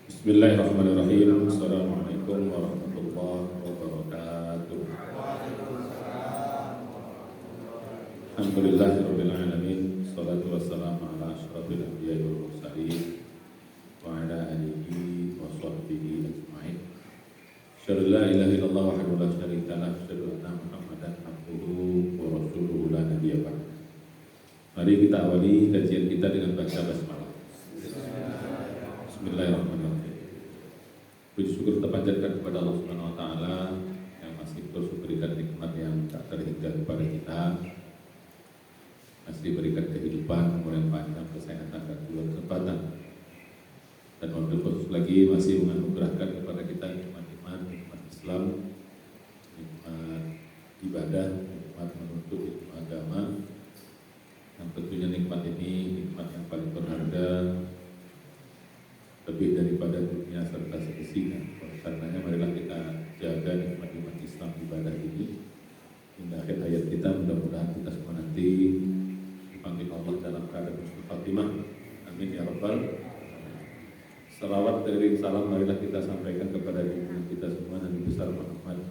Bismillahirrahmanirrahim. Assalamualaikum warahmatullahi wabarakatuh. Alhamdulillahirabbil alamin. Shalatu wassalamu ala asyrofil anbiya'i wal mursalin wa ala alihi wa sahbihi ajma'in. Asyhadu an la ilaha illallah wahdahu la syarika lah, asyhadu anna Muhammadan abduhu wa rasuluhu la nabiyya ba'd. Mari kita awali kajian kita dengan baca basmalah. Bismillahirrahmanirrahim. Puji syukur kita panjatkan kepada Allah Subhanahu wa taala yang masih terus memberikan nikmat yang tak terhingga kepada kita. Masih diberikan kehidupan, umur yang panjang, kesehatan dan juga kesempatan. Dan waktu khusus lagi masih menganugerahkan kepada kita nikmat iman, nikmat Islam, nikmat ibadah, nikmat menuntut ilmu agama. Yang tentunya nikmat ini nikmat yang paling berharga, lebih daripada dunia serta seisinya. Karenanya marilah kita jaga nikmat iman Islam ibadah ini hingga akhir hayat kita. Mudah-mudahan kita semua nanti dipanggil Allah dalam keadaan husnul khatimah. Amin ya rabbal alamin. Salawat dari salam marilah kita sampaikan kepada junjungan kita semua Nabi besar Muhammad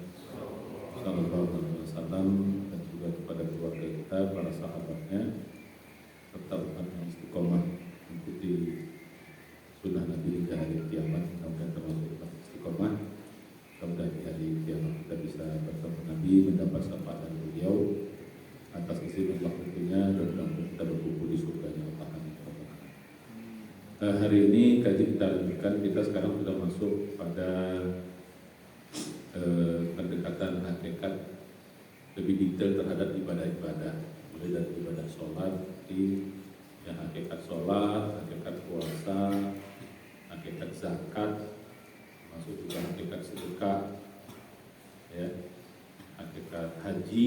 sallallahu alaihi wasallam, dan juga kepada keluarga kita, para sahabatnya, serta umat yang istiqomah mengikuti sunnah Nabi hingga hari kiamat. Mudah-mudahan termasuk istiqomah. Mudah-mudahan di hari kiamat kita bisa bertemu Nabi, mendapat syafaat dari beliau atas izin Allah tentunya, dan mudah-mudahan kita berkumpul di surganya Allah. Hari ini kaji kita lanjutkan. Kita sekarang sudah masuk pada pendekatan hakikat lebih detail terhadap ibadah-ibadah, mulai dari ibadah sholat, hakikat sholat, hakikat puasa, hakikat zakat, masuk juga hakikat sedekah, ya, hakikat haji,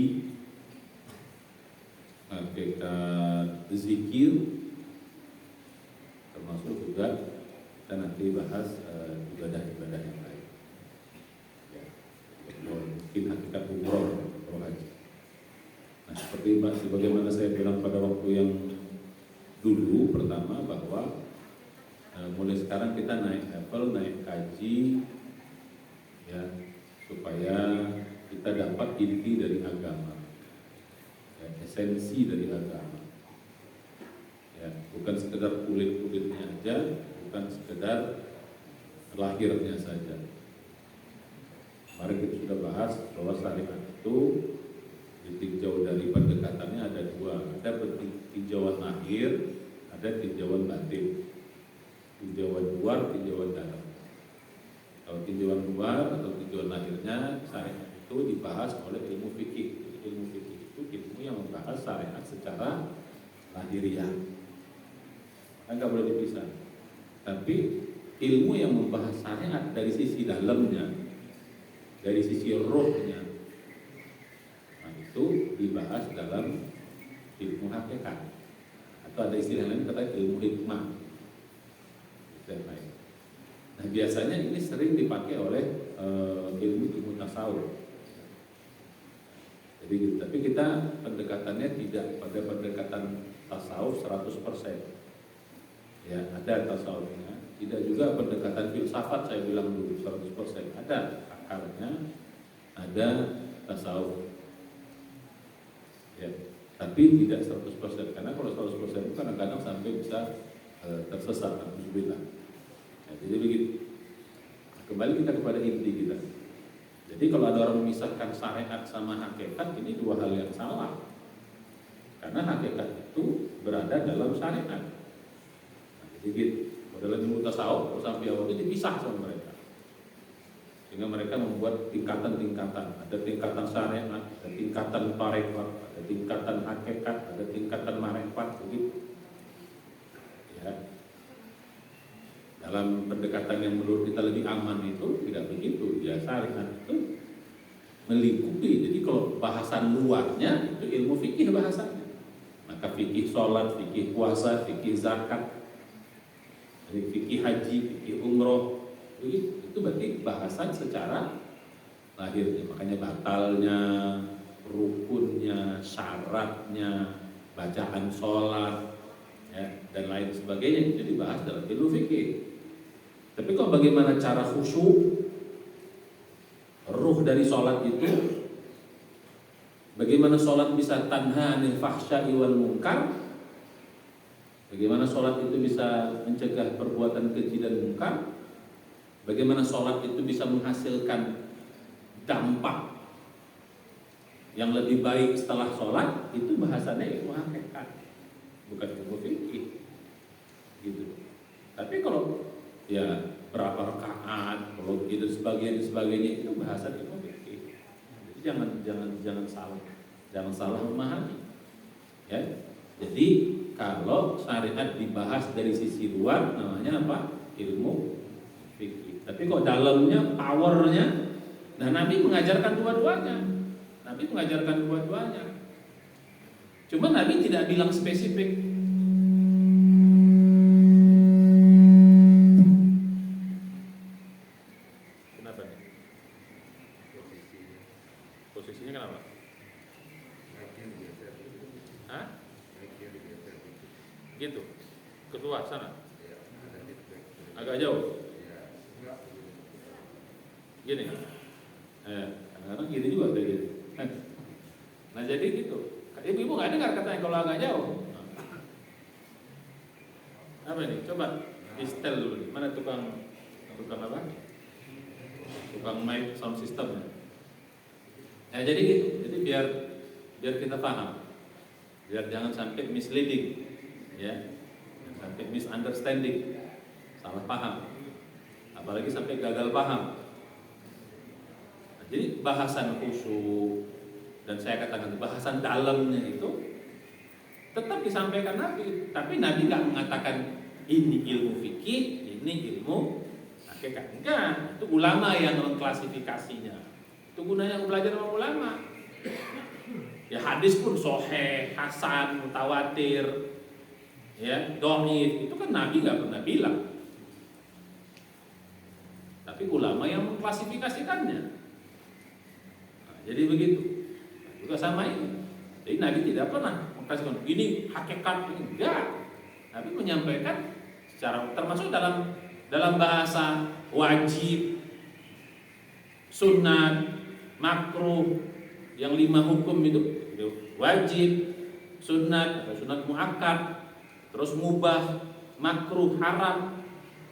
hakikat zikir, termasuk juga kita nanti bahas ibadah-ibadah yang lain, ya, mungkin hakikat umroh haji. Nah, sebagaimana saya bilang pada waktu yang dulu pertama, bahwa mulai sekarang kita naik level, naik kaji, ya, supaya kita dapat inti dari agama, ya, esensi dari agama, ya, bukan sekedar kulit-kulitnya aja, bukan sekedar lahirnya saja. Kemarin kita sudah bahas bahwa syariat itu ditinjau dari pendekatannya ada dua, ada tinjauan lahir, ada tinjauan batin, tinjauan luar, tinjauan dalam. Kalau tinjauan luar atau tinjauan lahirnya, syariat itu dibahas oleh ilmu fikih. Ilmu fikih itu ilmu yang membahas syariat secara lahiriah, nggak boleh dipisah. Tapi ilmu yang membahas syariat dari sisi dalamnya, dari sisi rohnya, itu dibahas dalam ilmu hakikat, atau ada istilah lain kata ilmu hikmah. Nah, biasanya ini sering dipakai oleh ilmu tasawuf. Jadi, tapi kita pendekatannya tidak pada pendekatan tasawuf 100%. Ya, ada tasawufnya, tidak juga pendekatan filsafat saya bilang dulu 100%. Ada akarnya, ada tasawuf. Ya, tapi tidak 100%, karena kalau 100% itu kadang-kadang sampai bisa tersesat. Alhamdulillah. Ya, jadi begitu. Nah, kembali kita kepada inti kita. Jadi kalau ada orang memisahkan syariat sama hakikat, ini dua hal yang salah. Karena hakikat itu berada dalam syariat. Nah, jadi gitu. Dalam ilmu tasawuf, sampai awal itu dipisah sama mereka. Sehingga mereka membuat tingkatan-tingkatan. Ada tingkatan syariat, ada tingkatan tarekat, ada tingkatan hakikat, ada tingkatan marifat, begitu. Ya. Dalam pendekatan yang menurut kita lebih aman itu tidak begitu. Ya, syariat itu melingkupi. Jadi kalau bahasan luarnya itu ilmu fikih bahasanya. Maka fikih sholat, fikih puasa, fikih zakat, fikih haji, fikih umroh, itu berarti bahasan secara lahirnya. Makanya batalnya, rukunnya, syaratnya, bacaan sholat, ya, dan lain sebagainya itu dibahas dalam ilmu fikih. Tapi kok bagaimana cara khusyuk, ruh dari sholat itu? Bagaimana sholat bisa tanha anil fahsya'i wal munkar? Bagaimana sholat itu bisa mencegah perbuatan keji dan munkar? Bagaimana sholat itu bisa menghasilkan dampak yang lebih baik setelah sholat? Itu bahasanya ilmu hakikat, bukan ilmu fikih, gitu. Tapi kalau ya berapa rakaat, kalau gitu sebagainya itu bahasa ilmu fikih. Jadi jangan salah memahami. Ya, jadi kalau syariat dibahas dari sisi luar namanya apa? Ilmu fikih. Tapi kok dalamnya, powernya, nah Nabi mengajarkan dua-duanya. Cuma Nabi tidak bilang spesifik. Kenapa nih? Posisinya kenapa? Hah? Gitu. Keluar sana. Agak jauh. Gini. Kadang-kadang gini juga kayak gitu. Nah jadi gitu. Ibu nggak dengar katanya kalau agak jauh. Apa ini? Coba istel dulu. Mana tukang apa? Tukang mic sound system. Ya jadi gitu. Jadi biar kita paham. Biar jangan sampai misleading, ya. Jangan sampai misunderstanding, salah paham. Apalagi sampai gagal paham. Nah, jadi bahasan khusyuk dan saya katakan bahasan dalamnya itu tetap disampaikan Nabi, tapi Nabi nggak mengatakan ini ilmu fikih, ini ilmu hakikat. Enggak, itu ulama yang mengklasifikasinya. Itu gunanya belajar sama ulama. Ya hadis pun sahih, hasan, mutawatir, ya dhaif, itu kan Nabi nggak pernah bilang. Tapi ulama yang mengklasifikasikannya. Nah, jadi begitu. Nah, juga sama ini. Jadi Nabi tidak pernah mengklasifikasikan ini hakikat, ini enggak. Nabi menyampaikan secara termasuk dalam bahasa wajib, sunat, makruh, yang 5 hukum itu wajib, sunat atau sunat muakkad, terus mubah, makruh, haram.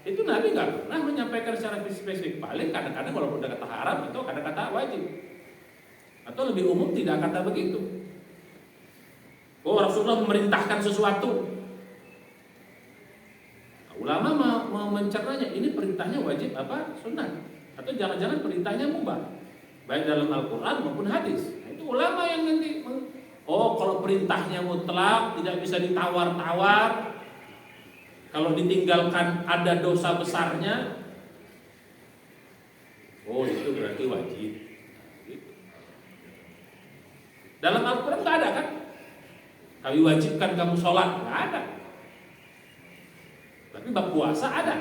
Itu Nabi nggak pernah menyampaikan secara spesifik. Paling kadang-kadang kalau udah kata haram itu kata-kata wajib, atau lebih umum tidak kata begitu. Oh Rasulullah memerintahkan sesuatu. Nah, ulama mau mencernanya ini perintahnya wajib apa sunat, atau jangan-jangan perintahnya mubah, baik dalam Al-Quran maupun hadis. Nah, itu ulama yang nanti kalau perintahnya mutlak, tidak bisa ditawar-tawar, kalau ditinggalkan ada dosa besarnya, itu berarti wajib. Gitu. Dalam Al-Quran nggak ada kan? Kami wajibkan kamu sholat, nggak ada. Tapi bab puasa ada.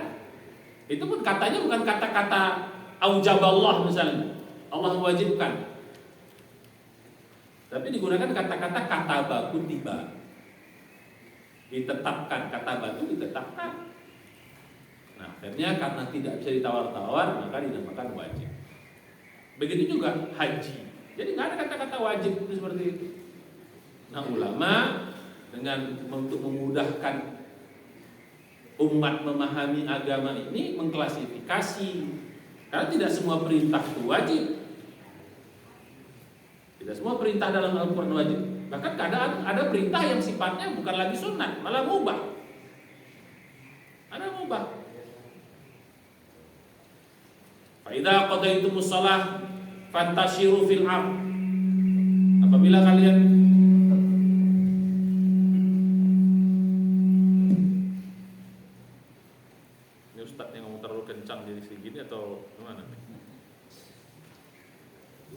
Itu pun katanya bukan kata-kata aujaballah misalnya, Allah mewajibkan. Tapi digunakan kata-kata kataba kutiba. Ditetapkan, kata batu ditetapkan. Nah, akhirnya karena tidak bisa ditawar-tawar, maka dinamakan wajib. Begitu juga haji. Jadi nggak ada kata-kata wajib itu seperti itu. Nah, ulama untuk memudahkan umat memahami agama ini mengklasifikasi. Karena tidak semua perintah itu wajib. Tidak semua perintah dalam Al-Quran wajib. Bahkan kadang ada perintah yang sifatnya bukan lagi sunat, malah mubah. Ada mubah. Fa idza qadaytumus shalah fantashiru fil ardh. Apabila kalian ini Ustaz yang ngomong terlalu kencang jadi segini atau gimana?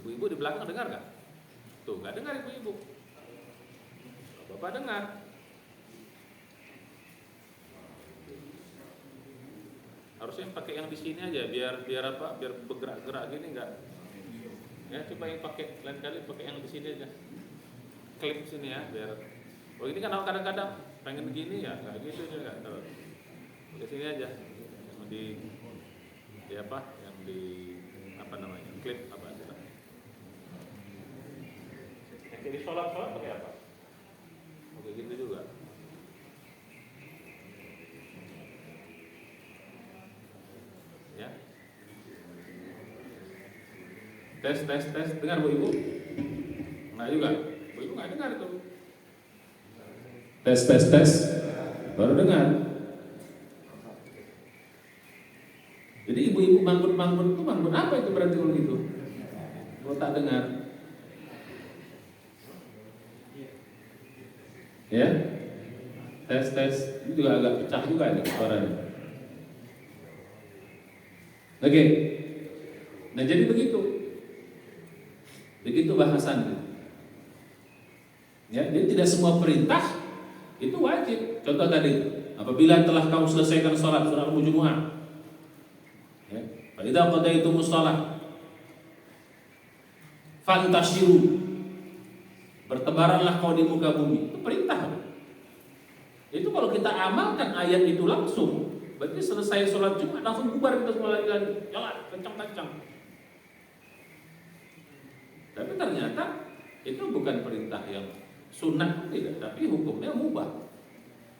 Ibu-ibu di belakang dengar nggak? Tuh, nggak dengar ibu-ibu. Bapak dengar. Harusnya pakai yang di sini aja, biar apa? Biar bergerak-gerak gini enggak. Ya, coba yang pakai lain kali pakai yang di sini aja. Klik sini ya, biar. Oh, ini kan kadang-kadang pengen begini ya, kayak gitu juga. Kalau di sini aja. Di apa yang di apa namanya klip apa itu? Yang di sholat pakai apa? Oke gitu juga. Ya. Tes dengar Bu Ibu? Enggak juga. Bu Ibu enggak dengar tuh. Tes baru dengar. Jadi ibu-ibu bangun itu bangun apa itu berarti kalau gitu? Kalau tak dengar. Ya. Tes ini juga agak pecah juga ini suaranya. Oke. Nah jadi begitu bahasannya. Ya, jadi tidak semua perintah itu wajib. Contoh tadi, apabila telah kamu selesaikan sholat surah Al-Jumu'ah, ya, idza qadaytumus shalah fantashiru, bertebaranlah kau di muka bumi. Itu perintah. Itu kalau kita amalkan ayat itu langsung, berarti selesai sholat Jumat langsung bubar kita semua lagi. Jalan kencang-kencang. Tapi ternyata itu bukan perintah yang sunnah tidak, tapi hukumnya mubah.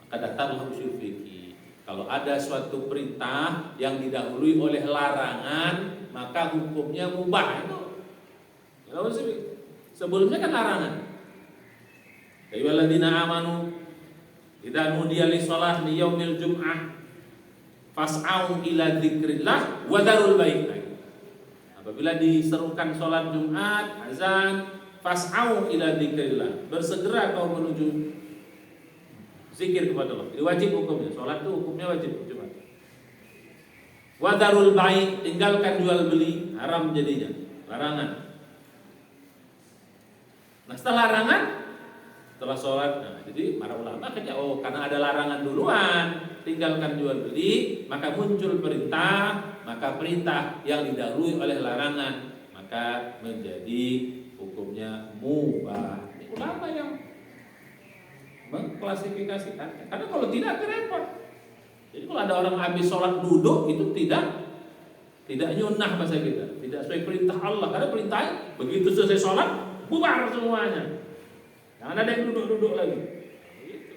Maka datanglah usul fikih. Kalau ada suatu perintah yang didahului oleh larangan, maka hukumnya mubah. Itu sebelumnya kan larangan. Ya ayyuhalladzina amanu idza nudiya lis-shalah li yaumil jum'ah fas'au ila dzikrillah wa dzarul bai'. Apabila diserukan sholat Jumat, azan, fas'au ila dzikrillah, bersegera kau menuju zikir kepada Allah. Ini wajib hukumnya. Sholat itu hukumnya wajib Jumat. Wa dzarul bai', tinggalkan jual beli, haram jadinya, larangan. Nah setelah larangan, setelah sholat, nah, jadi para ulama katanya, karena ada larangan duluan, tinggalkan jual beli, maka muncul perintah, maka perintah yang didahului oleh larangan, maka menjadi hukumnya mubah. Ini ulama yang mengklasifikasikannya. Karena kalau tidak repot. Jadi kalau ada orang habis sholat duduk itu tidak nyunah bahasa kita, tidak sesuai perintah Allah. Karena perintahnya begitu selesai sholat bubar semuanya. Jangan ada yang duduk-duduk lagi. Gitu.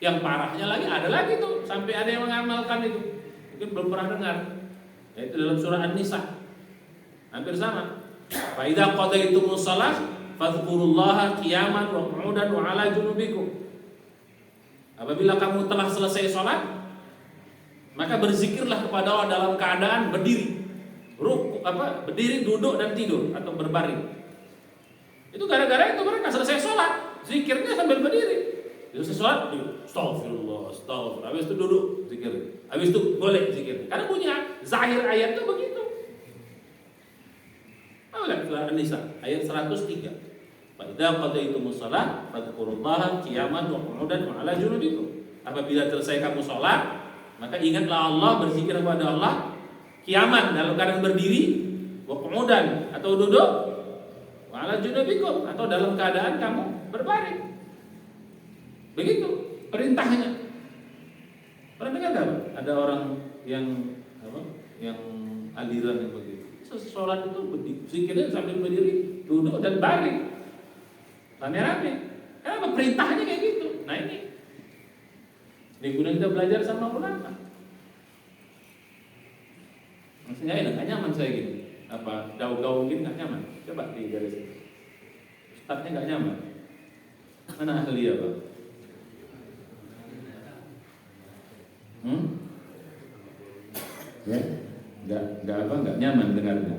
Yang parahnya lagi ada lagi tuh sampai ada yang mengamalkan itu. Mungkin belum pernah dengar. Yaitu dalam surah An-Nisa. Hampir sama. Fa idza qadaytumus shalah fadhkurullaha qiyaman wa qu'udan wa 'ala junubikum. Apabila kamu telah selesai sholat, maka berzikirlah kepada Allah dalam keadaan berdiri. Berdiri, duduk dan tidur atau berbaring. Itu gara-gara itu mereka selesai sholat, zikirnya sambil berdiri. Selesai sholat, astagfirullah. Habis itu duduk, zikir. Habis itu boleh zikir. Karena punya zahir ayat itu begitu. Lihat surah An-Nisa ayat 103. Fa idza qadaytumus shalah fadhkurullaha qiyaman wa qu'udan wa 'ala junubikum. Apabila selesai kamu sholat, maka ingatlah Allah, berzikir kepada Allah qiyaman dalam keadaan berdiri, wa qu'udan atau duduk, wa 'ala junubikum atau dalam keadaan kamu berbaring. Begitu perintahnya. Pernah dengar enggak? Ada orang yang aliran yang begitu. Sholat itu zikirnya sambil berdiri, duduk dan baring. Rame-rame. Kenapa perintahnya kayak gitu? Nah ini guna kita belajar sama ulama. Maksudnya enak, gak nyaman saya gini. Gaul-gaul gini gak nyaman. Coba digarisin. Ustadznya gak nyaman. Mana ahli ya Pak? Ya, nggak nyaman dengarnya.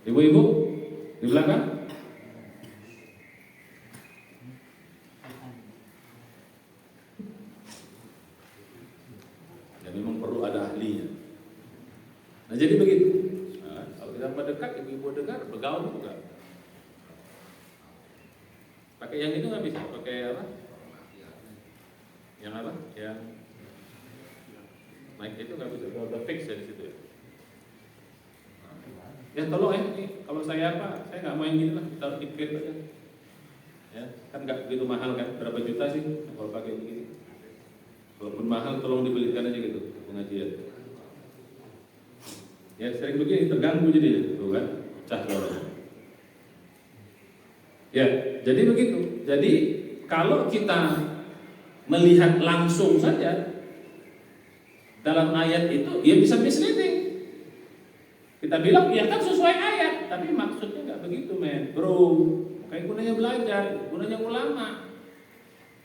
Ibu-ibu di belakang. Ya memang perlu ada ahlinya. Nah jadi begitu. Nah, kalau kita mendekat, ibu-ibu dengar, bergaul juga. Pakai yang itu nggak bisa. Pakai apa? Yang apa? Yang mic itu nggak bisa. Udah fix ya di situ ya. Ya tolong kalau saya nggak mau yang gini lah, kita tikit aja. Ya, kan nggak begitu mahal kan, berapa juta sih kalau pakai begini? Walaupun mahal, tolong dibelikan aja gitu. pengajian. Ya sering begini terganggu jadi tuh kan, pecah suaranya. Ya, jadi begitu. Jadi kalau kita melihat langsung saja dalam ayat itu, ya bisa misleading. Kita bilang ya kan sesuai ayat, tapi maksudnya nggak begitu, men, bro. Makanya gunanya belajar, gunanya ulama.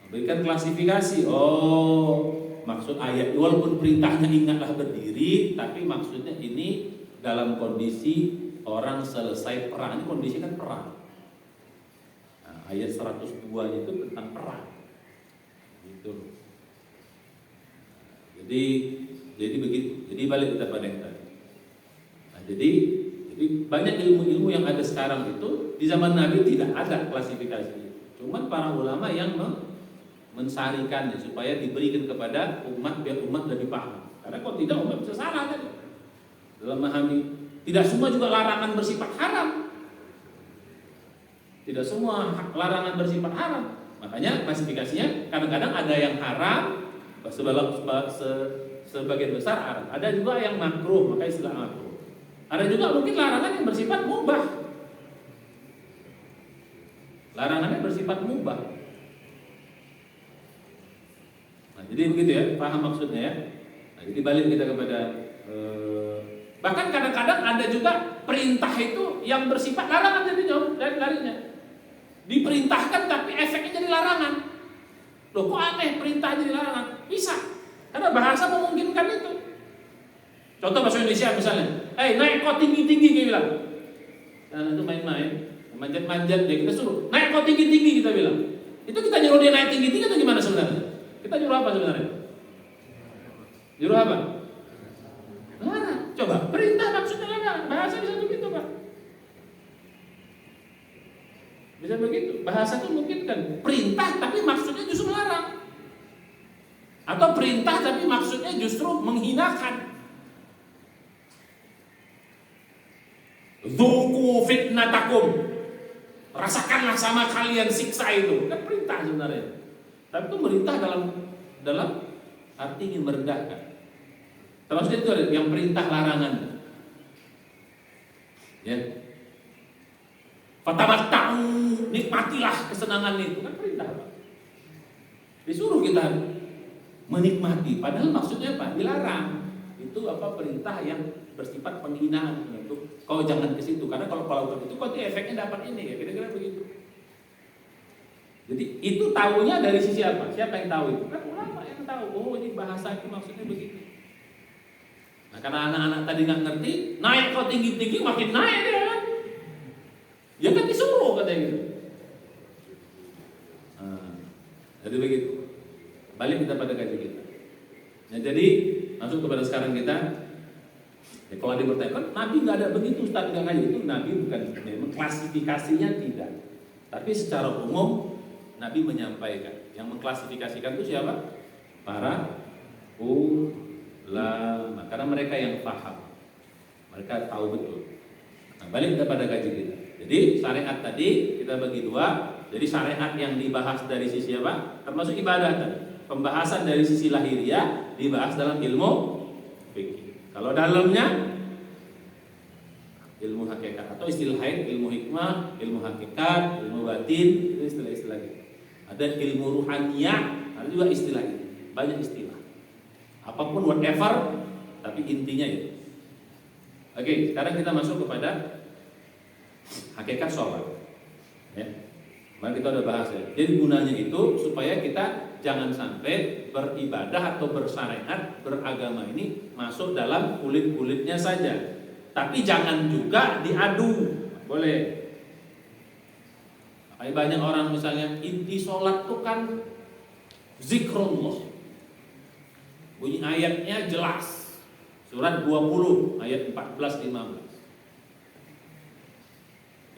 Berikan klasifikasi. Oh, maksud ayat walaupun perintahnya ingatlah berdiri, tapi maksudnya ini dalam kondisi orang selesai perang. Ini kondisi kan perang. Nah, ayat 102 itu tentang perang. Gitu. Jadi begitu. Jadi balik kita pada yang tadi. Nah, jadi banyak ilmu-ilmu yang ada sekarang itu di zaman Nabi tidak ada klasifikasi. Cuman para ulama yang mensarikannya supaya diberikan kepada umat biar umat lebih paham. Karena kalau tidak umat bisa salah kan dalam memahami. Tidak semua juga larangan bersifat haram. Tidak semua larangan bersifat haram. Makanya klasifikasinya kadang-kadang ada yang haram, sebagian besar haram. Ada juga yang makruh, maka istilah makruh. Ada juga mungkin larangan yang bersifat mubah. Larangannya bersifat mubah. Nah, jadi begitu ya, paham maksudnya ya. Nah, jadi balik kita kepada bahkan kadang-kadang ada juga perintah itu yang bersifat larangan jadi jauh dari-darinya. Diperintahkan tapi efeknya jadi larangan. Loh kok aneh perintah jadi larangan? Bisa. Karena bahasa memungkinkan itu. Contoh bahasa Indonesia misalnya, naik kau tinggi-tinggi kita bilang. Nah, itu main-main, manjat-manjat dia kita suruh, naik kau tinggi-tinggi kita bilang. Itu kita nyuruh dia naik tinggi-tinggi atau gimana sebenarnya? Kita nyuruh apa sebenarnya? Nyuruh apa? Larang. Coba, perintah maksudnya larang. Bahasa bisa begitu, Pak. Bisa begitu. Bahasa itu mungkin kan perintah tapi maksudnya justru melarang. Atau perintah tapi maksudnya justru menghinakan. Dzuqu fitnatakum. Rasakanlah sama kalian siksa itu. Kan perintah sebenarnya. Tapi itu merintah dalam arti ingin merendahkan. Termasuk itu yang perintah larangan. Ya. Fatamatta'u, nikmatilah kesenangan itu. Kan perintah Pak. Disuruh kita menikmati, padahal maksudnya apa? Dilarang. Itu apa perintah yang bersifat penghinaan untuk kau jangan ke situ karena kalau melakukan itu kau efeknya dapat ini ya kira-kira begitu. Jadi itu tahunya dari sisi apa? Siapa yang tahu itu? Kan ulama yang tahu. Oh ini bahasa itu maksudnya begitu. Nah karena anak-anak tadi nggak ngerti, naik kau tinggi-tinggi makin naik dia kan? Ya kan disuruh katanya gitu. Nah, jadi begitu. Balik kita pada kaji kita. Nah jadi masuk kepada sekarang kita. Ya, kalau ada bertanya, kan Nabi nggak ada begitu Ustaz nggak kayak itu. Nabi bukan memang klasifikasinya tidak. Tapi secara umum Nabi menyampaikan. Yang mengklasifikasikan itu siapa? Para ulama. Karena mereka yang paham. Mereka tahu betul. Nah, balik kita pada kaji kita. Jadi syariat tadi kita bagi dua. Jadi syariat yang dibahas dari sisi apa? Termasuk ibadah tadi. Pembahasan dari sisi lahiriah dibahas dalam ilmu fikih. Kalau dalamnya ilmu hakikat atau istilah lain ilmu hikmah, ilmu hakikat, ilmu batin, itu istilah-istilah gitu. Ada ilmu ruhaniyah, ada juga istilah itu. Banyak istilah. Apapun whatever, tapi intinya itu. Oke, sekarang kita masuk kepada hakikat sholat. Ya. Mari kita udah bahas ya. Jadi gunanya itu supaya kita jangan sampai beribadah atau bersyariat, beragama ini masuk dalam kulit-kulitnya saja. Tapi jangan juga diadu. Boleh. Kayak banyak orang misalnya inti sholat itu kan zikrullah. Bunyi ayatnya jelas. Surat 20 ayat 14-15.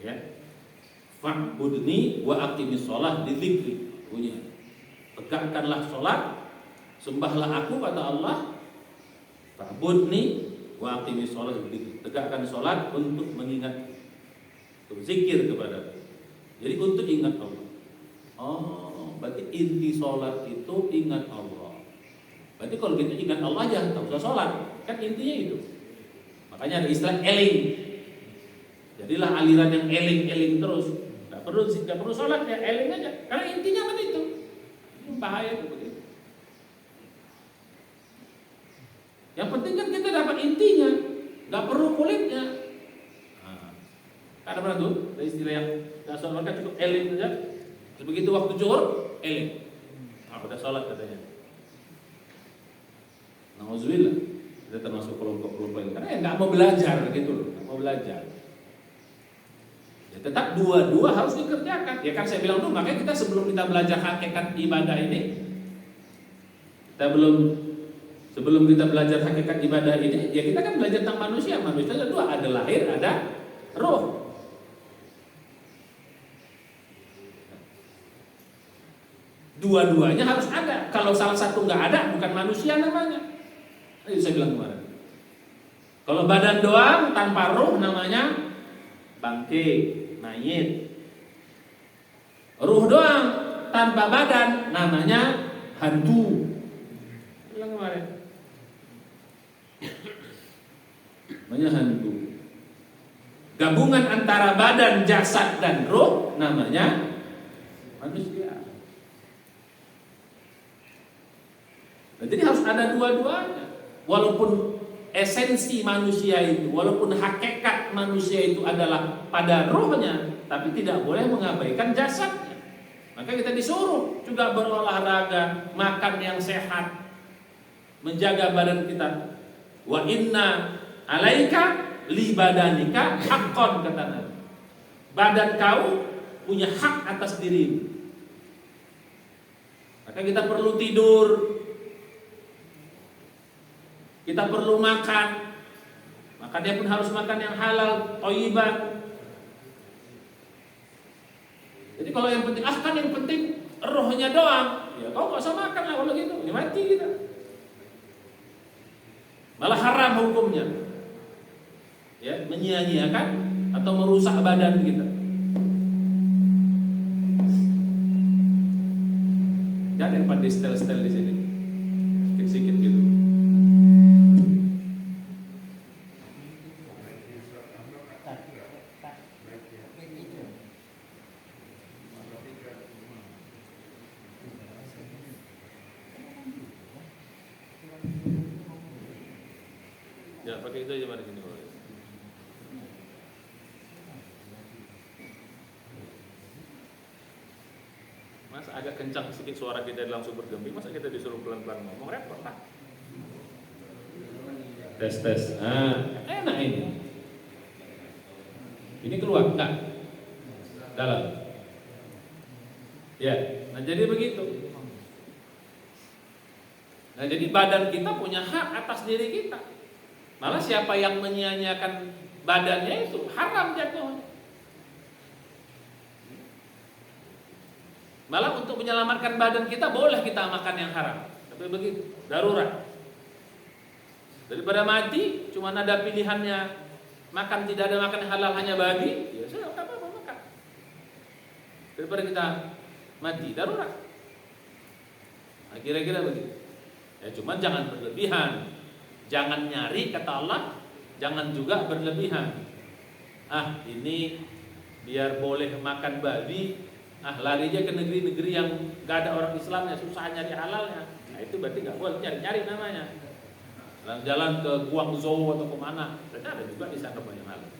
Ya. Fa'budni wa aqimis sholat di dzikri. Bunyinya. Tegakkanlah sholat, sembahlah aku kata Allah. Fa'budni wa aqimis sholat di dzikri. Tegakkan sholat untuk mengingat, untuk zikir kepada aku. Jadi untuk ingat Allah. Oh, berarti inti sholat itu ingat Allah. Berarti kalau gitu ingat Allah aja, tak usah sholat. Kan intinya itu. Makanya ada istilah eling. Jadilah aliran yang eling terus. Nggak perlu sholat ya, eling aja. Karena intinya kan itu. Ini bahaya itu begitu. Yang penting kan kita dapat intinya, nggak perlu kulitnya. Ada pernah tuh, ada istilah yang nggak sholat kan cukup eling saja. Begitu waktu zuhur, eling. Udah sholat katanya. Nauzubillah, kita termasuk kelompok-kelompok ini. Karena ya nggak mau belajar gitu loh, nggak mau belajar. Ya tetap dua-dua harus dikerjakan. Ya kan saya bilang dulu, makanya kita sebelum kita belajar hakikat ibadah ini, sebelum kita belajar hakikat ibadah ini, ya kita kan belajar tentang manusia. Manusia ada dua, ada lahir, ada roh. Dua-duanya harus ada. Kalau salah satu nggak ada, bukan manusia namanya. Itu saya bilang kemarin. Kalau badan doang tanpa roh namanya bangke, mayit. Ruh doang tanpa badan namanya hantu. Saya bilang kemarin. Namanya hantu. Gabungan antara badan, jasad dan roh namanya manusia. Jadi harus ada dua-duanya. Walaupun esensi manusia itu, walaupun hakikat manusia itu adalah pada rohnya, tapi tidak boleh mengabaikan jasadnya. Maka kita disuruh juga berolahraga, makan yang sehat, menjaga badan kita. Wa inna alaika li badanika haqqan, kata Nabi. Badan kau punya hak atas dirimu. Maka kita perlu tidur, kita perlu makan. Makannya pun harus makan yang halal, thayyiban. Jadi kalau yang penting, kan yang penting rohnya doang, ya kau gak usah makan lah kalau gitu, ya mati kita. Malah haram hukumnya, ya, menyia-nyiakan atau merusak badan kita. Jangan yang pandai stel-stel di sini, sikit-sikit gitu. Ya pakai itu aja pada sini. Mas agak kencang sedikit suara kita langsung bergembira, masa kita disuruh pelan-pelan ngomong, repot lah. Tes. Enak ini. Ini keluar enggak? Dalam. Ya, nah jadi begitu. Nah jadi badan kita punya hak atas diri kita. Malah siapa yang menyia-nyiakan badannya itu haram jatuhnya. Malah untuk menyelamatkan badan kita boleh kita makan yang haram. Tapi begitu, darurat. Daripada mati, cuma ada pilihannya makan, tidak ada makan halal hanya babi, ya saya tak apa-apa makan. Daripada kita mati, darurat. Nah, kira-kira begitu. Ya cuma jangan berlebihan. Jangan nyari, kata Allah, jangan juga berlebihan. Ini biar boleh makan babi, lari aja ke negeri-negeri yang gak ada orang Islamnya, susah nyari halalnya. Nah itu berarti gak boleh nyari namanya. Jalan ke Guangzhou atau kemana, ternyata ada juga di sana banyak halal.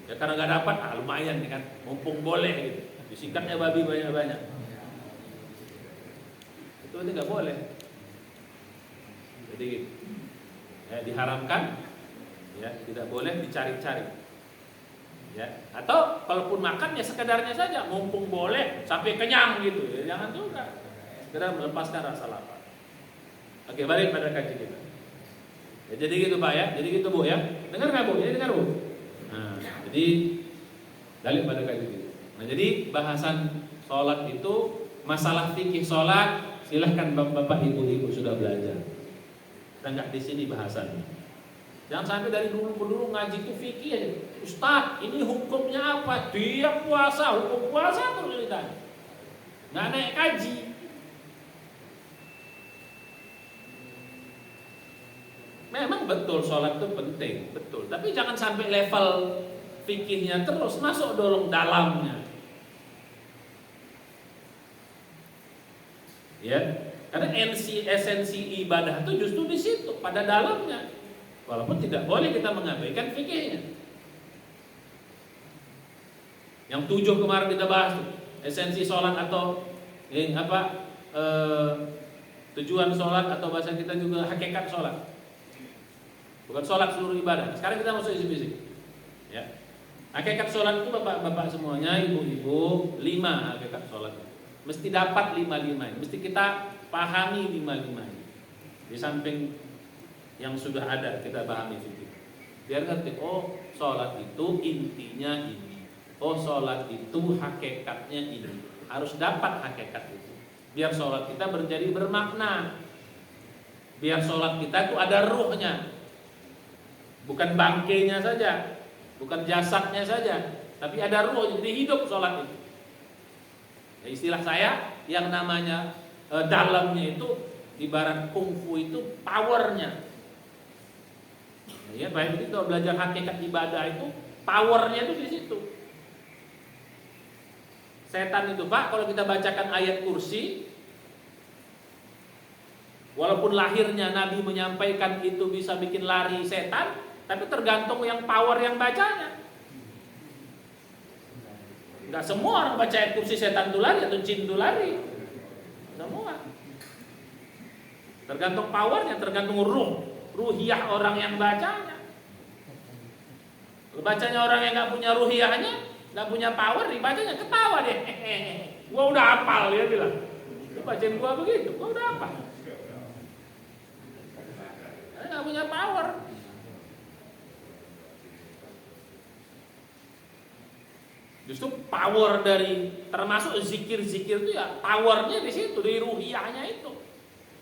Ya karena gak dapat, lumayan nih kan, mumpung boleh gitu. Disikatnya babi banyak-banyak. Itu berarti gak boleh. Jadi gitu. Ya, diharamkan, ya tidak boleh dicari-cari, ya. Atau kalaupun makan ya sekedarnya saja, mumpung boleh sampai kenyang gitu, ya jangan juga, sekedar melepaskan rasa lapar. Oke, balik pada kaji kita. Ya, jadi gitu Pak ya, jadi gitu Bu ya. Dengar nggak Bu? Ini dengar Bu. Nah, jadi balik pada kaji kita. Nah, jadi bahasan sholat itu, masalah fikih sholat, silahkan bapak-bapak, ibu-ibu sudah belajar. Kita nggak di sini bahasannya. Jangan sampai dari dulu ngaji itu fikih aja. Ustaz, ini hukumnya apa? Dia puasa, hukum puasa terus ditanya. Nggak naik kaji. Memang betul sholat itu penting, betul. Tapi jangan sampai level fikihnya terus masuk dorong dalamnya. Ya, karena esensi ibadah itu justru di situ, pada dalamnya. Walaupun tidak boleh kita mengabaikan fikihnya. Yang 7 kemarin kita bahas tuh, esensi sholat atau tujuan sholat atau bahasa kita juga hakikat sholat. Bukan sholat seluruh ibadah. Sekarang kita masuk isi-isi. Ya. Hakikat sholat itu bapak-bapak semuanya, ibu-ibu, 5 hakikat sholat. Mesti dapat 5-5 ini. Mesti kita pahami 5-5 ini. Di samping yang sudah ada kita pahami fikih. Biar ngerti, oh sholat itu intinya ini. Oh sholat itu hakikatnya ini. Harus dapat hakikat itu. Biar sholat kita menjadi bermakna. Biar sholat kita itu ada ruhnya. Bukan bangkainya saja, bukan jasadnya saja, tapi ada ruh, jadi hidup sholat itu. Ya, istilah saya yang namanya dalamnya itu ibarat kungfu itu powernya. Ya, baik itu belajar hakikat ibadah itu powernya itu di situ. Setan itu Pak, kalau kita bacakan ayat kursi, walaupun lahirnya Nabi menyampaikan itu bisa bikin lari setan, tapi tergantung yang power yang bacanya. Enggak semua orang baca ayat kursi setan itu lari atau jin itu lari. Semua. Tergantung powernya, tergantung ruhiyah orang yang bacanya. Kalau bacanya orang yang nggak punya ruhiyahnya, nggak punya power, dibacanya ketawa deh. Gua udah hafal, dia bilang. Lu bacain gua begitu, gua udah hafal. Saya nggak punya power. Justru power dari termasuk zikir-zikir itu ya powernya di situ, di ruhiyahnya itu.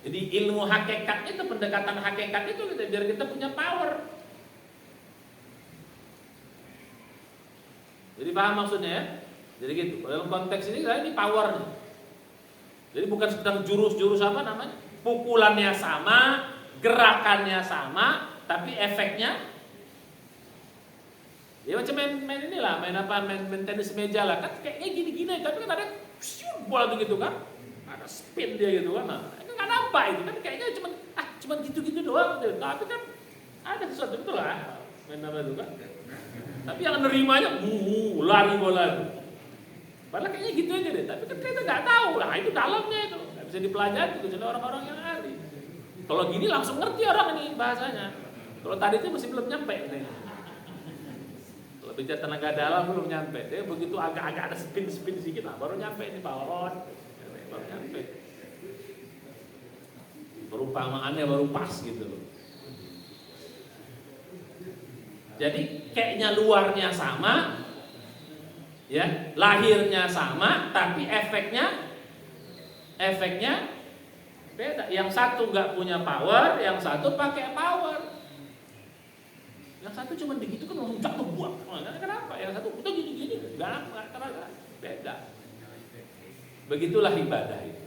Jadi ilmu hakikat itu, pendekatan hakikat itu gitu, biar kita punya power. Jadi paham maksudnya ya? Jadi gitu. Dalam konteks ini powernya. Jadi bukan sekedar jurus-jurus apa namanya? Pukulannya sama, gerakannya sama, tapi efeknya ya macam main inilah, main tenis meja lah, kan kayaknya gini-gini, tapi kan ada bola begitu kan, ada spin dia gitu kan, nah kan nggak nampak itu kan kayaknya cuma gitu-gitu doang, gitu. Tapi kan ada sesuatu itu lah, main apa itu kan, tapi yang nerimanya, lari bola itu, padahal kayaknya gitu aja deh, tapi kan kita nggak tahu lah, itu dalamnya itu, nggak bisa dipelajari, kecuali orang-orang yang ahli. Kalau gini langsung ngerti orang ini bahasanya, kalau tadi itu masih belum nyampe nih. Bicara tenaga dalam belum nyampe, dia begitu agak-agak ada spin sedikit, nah baru nyampe ini balon, baru nyampe. Perumpamaannya baru pas gitu. Jadi kayaknya luarnya sama, ya, lahirnya sama, tapi efeknya beda. Yang satu nggak punya power, yang satu pakai power. Yang satu cuma begitu kan langsung jatuh buang. Kenapa? Yang satu udah gini-gini, enggak beda. Begitulah ibadah itu.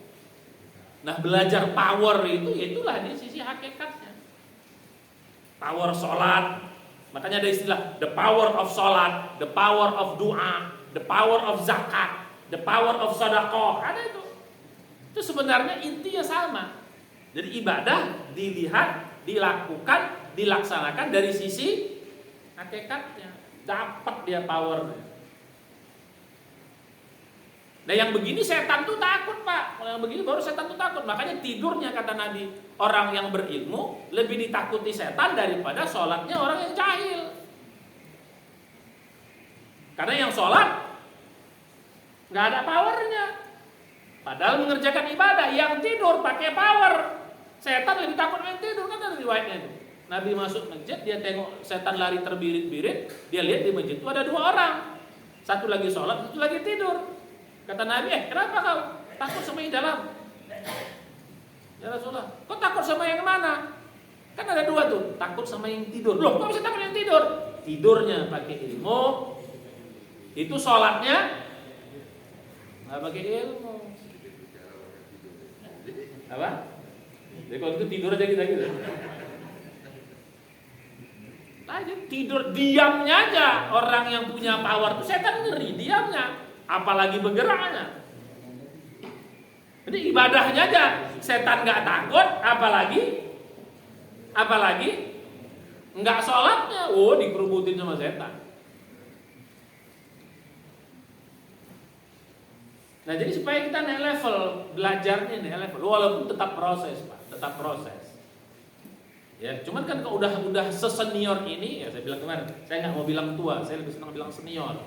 Nah, belajar power itu itulah di sisi hakikatnya. Power sholat. Makanya ada istilah the power of sholat, the power of doa, the power of zakat, the power of sedekah. Ada itu. Itu sebenarnya intinya sama. Jadi ibadah dilihat, dilakukan, dilaksanakan dari sisi hakikatnya, dapat dia powernya. Nah yang begini setan tuh takut Pak. Kalau yang begini baru setan tuh takut. Makanya tidurnya kata Nabi, orang yang berilmu lebih ditakuti setan daripada sholatnya orang yang jahil. Karena yang sholat nggak ada powernya, padahal mengerjakan ibadah. Yang tidur pakai power. Setan lebih takut yang tidur, kan ada riwayatnya itu. Nabi masuk masjid, dia tengok setan lari terbirit-birit, dia lihat di masjid itu ada 2 orang. Satu lagi sholat, satu lagi tidur. Kata Nabi, kenapa kau takut sama yang dalam? Ya Rasulullah, kau takut sama yang mana? Kan ada 2 tuh, takut sama yang tidur. Loh, kok bisa takut yang tidur? Tidurnya pakai ilmu, itu sholatnya nggak pakai ilmu. Apa? Jadi kalau itu tidur aja kita gitu. aja, tidur diamnya aja. Orang yang punya power itu setan ngeri diamnya, apalagi bergeraknya. Jadi ibadahnya aja setan nggak takut, apalagi nggak sholatnya, dikerubutin sama setan. Nah jadi supaya kita naik level, belajarnya naik level, walaupun tetap proses Pak, tetap proses. Ya, cuman kan kalau udah sesenior ini, ya saya bilang kemarin, saya nggak mau bilang tua, saya lebih senang bilang senior.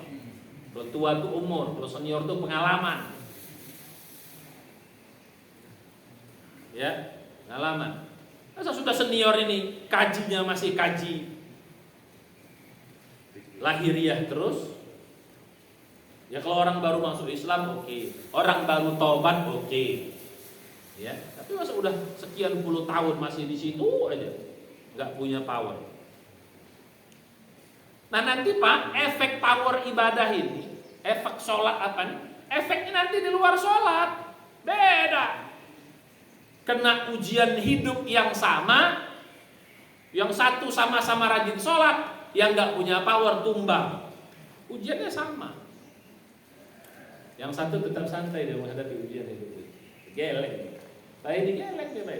Kalau tua itu umur, kalau senior itu pengalaman. Ya, pengalaman. Masa sudah senior ini kajinya masih kaji lahiriah terus? Ya kalau orang baru masuk Islam oke. Orang baru taubat oke. Ya, tapi masa udah sekian puluh tahun masih di situ aja, nggak punya power. Nah nanti Pak, efek power ibadah ini, efek sholat apa nih? Efeknya nanti di luar sholat, beda. Kena ujian hidup yang sama, yang satu sama-sama rajin sholat, yang nggak punya power tumbang. Ujiannya sama. Yang satu tetap santai dia menghadapi ujian itu. Geleng. Saya digeleng dia Pak.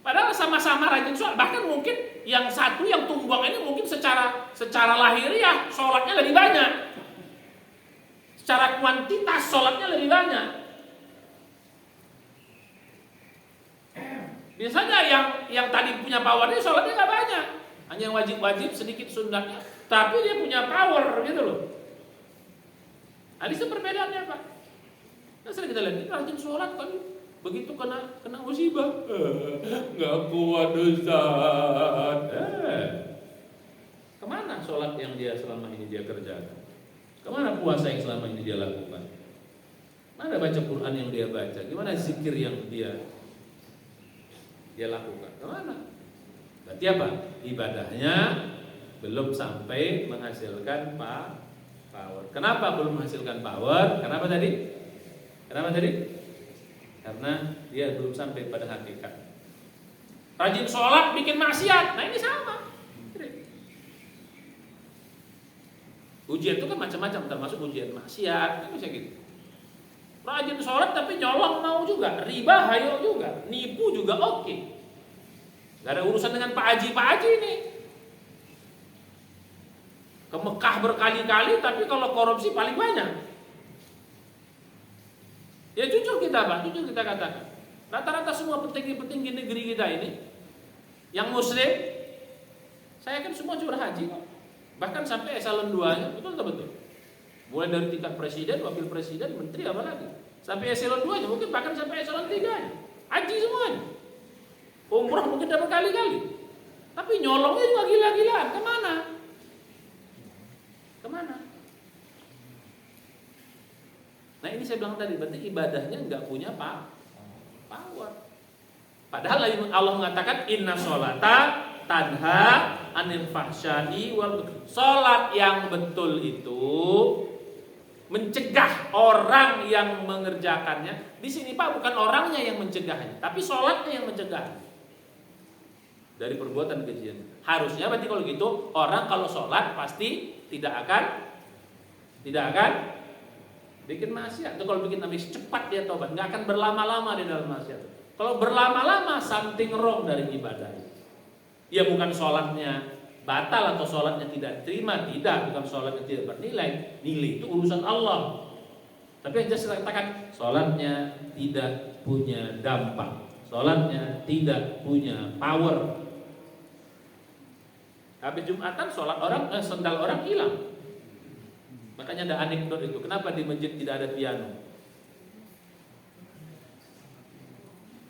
Padahal sama-sama rajin sholat. Bahkan mungkin yang satu yang tumbang ini mungkin secara lahiriah sholatnya lebih banyak. Secara kuantitas sholatnya lebih banyak. Biasanya yang tadi punya powernya sholatnya nggak banyak. Hanya yang wajib-wajib sedikit sunnahnya. Tapi dia punya power gitu loh. Nah, itu perbedaannya Pak. Nah, sering kita lihat, rajin sholat kan begitu kena musibah, nggak kuat Ustaz. Kemana sholat yang dia selama ini dia kerjakan? Kemana puasa yang selama ini dia lakukan? Mana baca Quran yang dia baca? Gimana zikir yang dia lakukan? Kemana? Berarti apa? Ibadahnya belum sampai menghasilkan power. Kenapa belum menghasilkan power? Kenapa tadi? Karena dia belum sampai pada hakikat. Rajin sholat bikin maksiat. Nah ini sama. Ujian itu kan macam-macam, termasuk ujian maksiat, kan bisa gitu. Rajin sholat tapi nyolong mau juga, riba hayo juga, nipu juga oke. Gak ada urusan dengan Pak Haji ini. Ke Mekah berkali-kali, tapi kalau korupsi paling banyak. Ya jujur kita Pak, jujur kita katakan. Rata-rata semua petinggi-petinggi negeri kita ini, yang muslim, saya kan semua curah haji. Bahkan sampai eselon 2-nya, betul. Mulai dari tingkat presiden, wakil presiden, menteri, apa lagi. Sampai eselon 2-nya, mungkin bahkan sampai eselon 3-nya. Haji semuanya. Umrah mungkin dapat kali-kali. Tapi nyolongnya juga gila-gilaan. Kemana? Nah ini saya bilang tadi, berarti ibadahnya nggak punya power. Padahal Allah mengatakan inna sholata tanha anil fahsya'i wal munkar. Sholat yang betul itu mencegah orang yang mengerjakannya. Di sini Pak bukan orangnya yang mencegahnya, tapi sholatnya yang mencegah dari perbuatan kejian. Harusnya berarti kalau gitu orang kalau sholat pasti tidak akan bikin maksiat. Atau kalau bikin habis cepat dia tobat, nggak akan berlama-lama di dalam maksiat. Kalau berlama-lama something wrong dari ibadah. Ya bukan sholatnya batal atau sholatnya tidak diterima, tidak, bukan sholatnya tidak bernilai. Nilai itu urusan Allah. Tapi yang jelas kita katakan sholatnya tidak punya dampak, sholatnya tidak punya power. Habis Jumatan sholat orang, sendal orang hilang. Makanya ada anekdot itu. Kenapa di masjid tidak ada piano?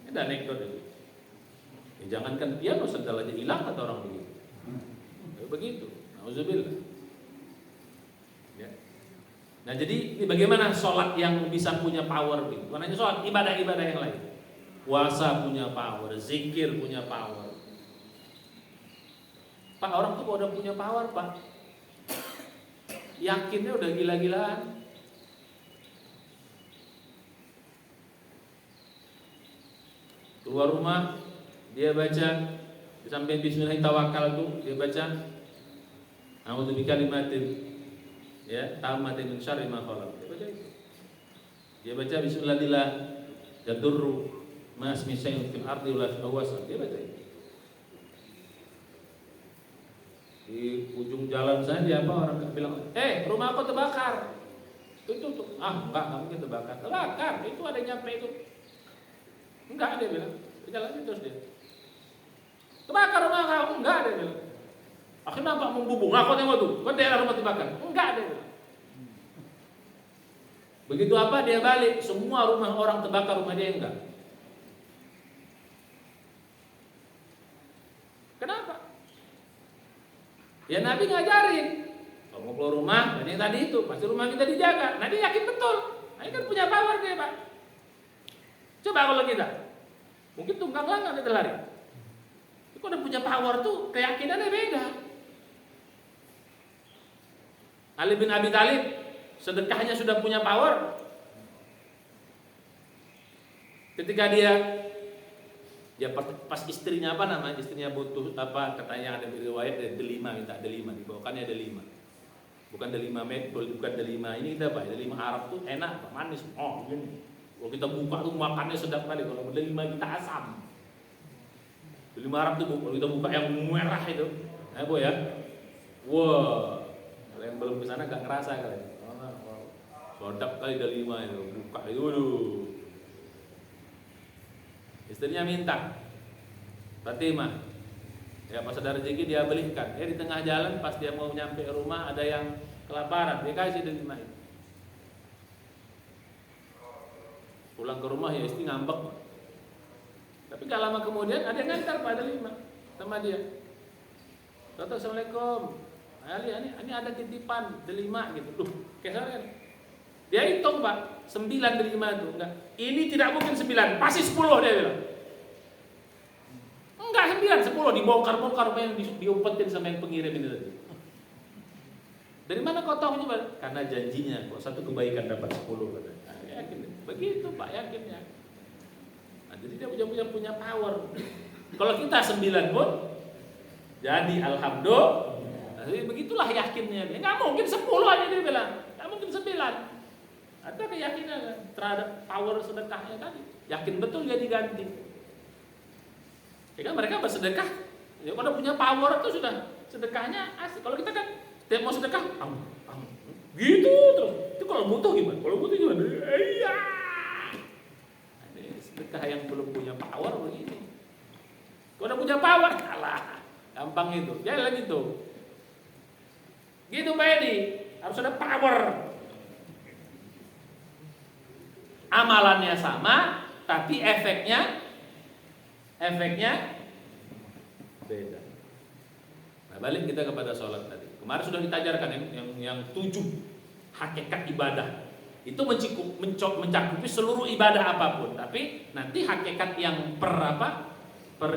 Ada anekdot itu. Ya, jangankan piano, sendal aja hilang kata orang begitu. Begitu. Nauzubillah. Ya. Nah jadi ini bagaimana sholat yang bisa punya power? Bukan hanya sholat, ibadah-ibadah yang lain. Puasa punya power, zikir punya power. Pak, orang tuh udah punya power Pak, yakinnya udah gila-gilaan. Keluar rumah dia baca Sampai bismillah tawakal tuh dia baca a'udzu bikalimatin ya tammatin min syarri ma khalaq. Dia baca itu. Dia baca bismillah yadurru ma ismi syai'in fil ardi wala fis samawati. Dia baca itu. Di ujung jalan saja apa orang bilang, rumah aku terbakar. Itu tuh, enggak mungkin terbakar. Terbakar, itu ada nyampe itu. Enggak, dia bilang. Jalan terus dia. Terbakar rumah kamu, enggak, dia bilang. Akhirnya nampak membubung, aku tengok tuh, kok daerah rumah terbakar? Enggak, dia bilang. Begitu apa dia balik, semua rumah orang terbakar, rumah dia enggak. Kenapa? Ya Nabi ngajarin, kalau mau keluar rumah, ini tadi itu, pasti rumah kita dijaga. Nabi yakin betul, nah, ini kan punya power dia Pak. Coba kalau kita, mungkin tunggang langgang kita lari. Itu udah punya power tuh, keyakinannya beda. Ali bin Abi Thalib, sedekahnya sudah punya power. Ketika dia pas istrinya istrinya butuh katanya ada riwayat ada delima, minta delima, dibawakannya delima. Bukan delima bukan delima ini kita delima Arab tuh enak, manis. Oh, gini. Kalau kita buka tuh makannya sedap kali. Kalau delima kita asam. Delima Arab tuh kalau kita buka yang merah itu. Bu ya. Wah. Kalau yang belum ke sana enggak ngerasa kali. Sedap kali delima itu. Buka itu. Istrinya minta Fatimah, ya pas ada rezeki dia belikan. Di tengah jalan pas dia mau nyampe rumah ada yang kelaparan, dia kasih delima itu. Pulang ke rumah ya istri ngambek. Tapi gak lama kemudian ada yang ngantar pada delima sama dia. Dokter, assalamualaikum. Ali, ini ada titipan delima gitu. Duh, kesaran. Dia hitung Pak, 9 delima itu. Enggak. Ini tidak mungkin 9, pasti 10 dia bilang. Enggak 9, 10 dibongkar-bongkar yang diumpetin sama yang pengirim ini tadi. Dari mana kau tahu ini Pak? Karena janjinya, kalau satu kebaikan dapat 10 katanya. Nah, yakin. Begitu Pak, yakinnya. Nah, jadi dia punya power. Kalau kita 9 pun jadi alhamdulillah. Nah, begitulah yakinnya dia. Enggak mungkin 10 aja dia bilang. Enggak mungkin 9. Ada keyakinan terhadap power sedekahnya tadi. Yakin betul dia diganti. Ya kan mereka bersedekah. Ya kalau punya power itu sudah sedekahnya asik. Kalau kita kan tiap mau sedekah, gitu terus. Itu kalau butuh gimana? Kalau butuh gimana? Iya. Ini sedekah yang belum punya power begini. Kalau udah punya power, kalah. Gampang itu. Jangan lagi tuh. Gitu Pak Edi. Harus ada power. Amalannya sama, tapi efeknya beda. Nah, balik kita kepada sholat tadi. Kemarin sudah ditajarkan yang 7 hakikat ibadah. Itu mencakupi seluruh ibadah apapun. Tapi nanti hakikat yang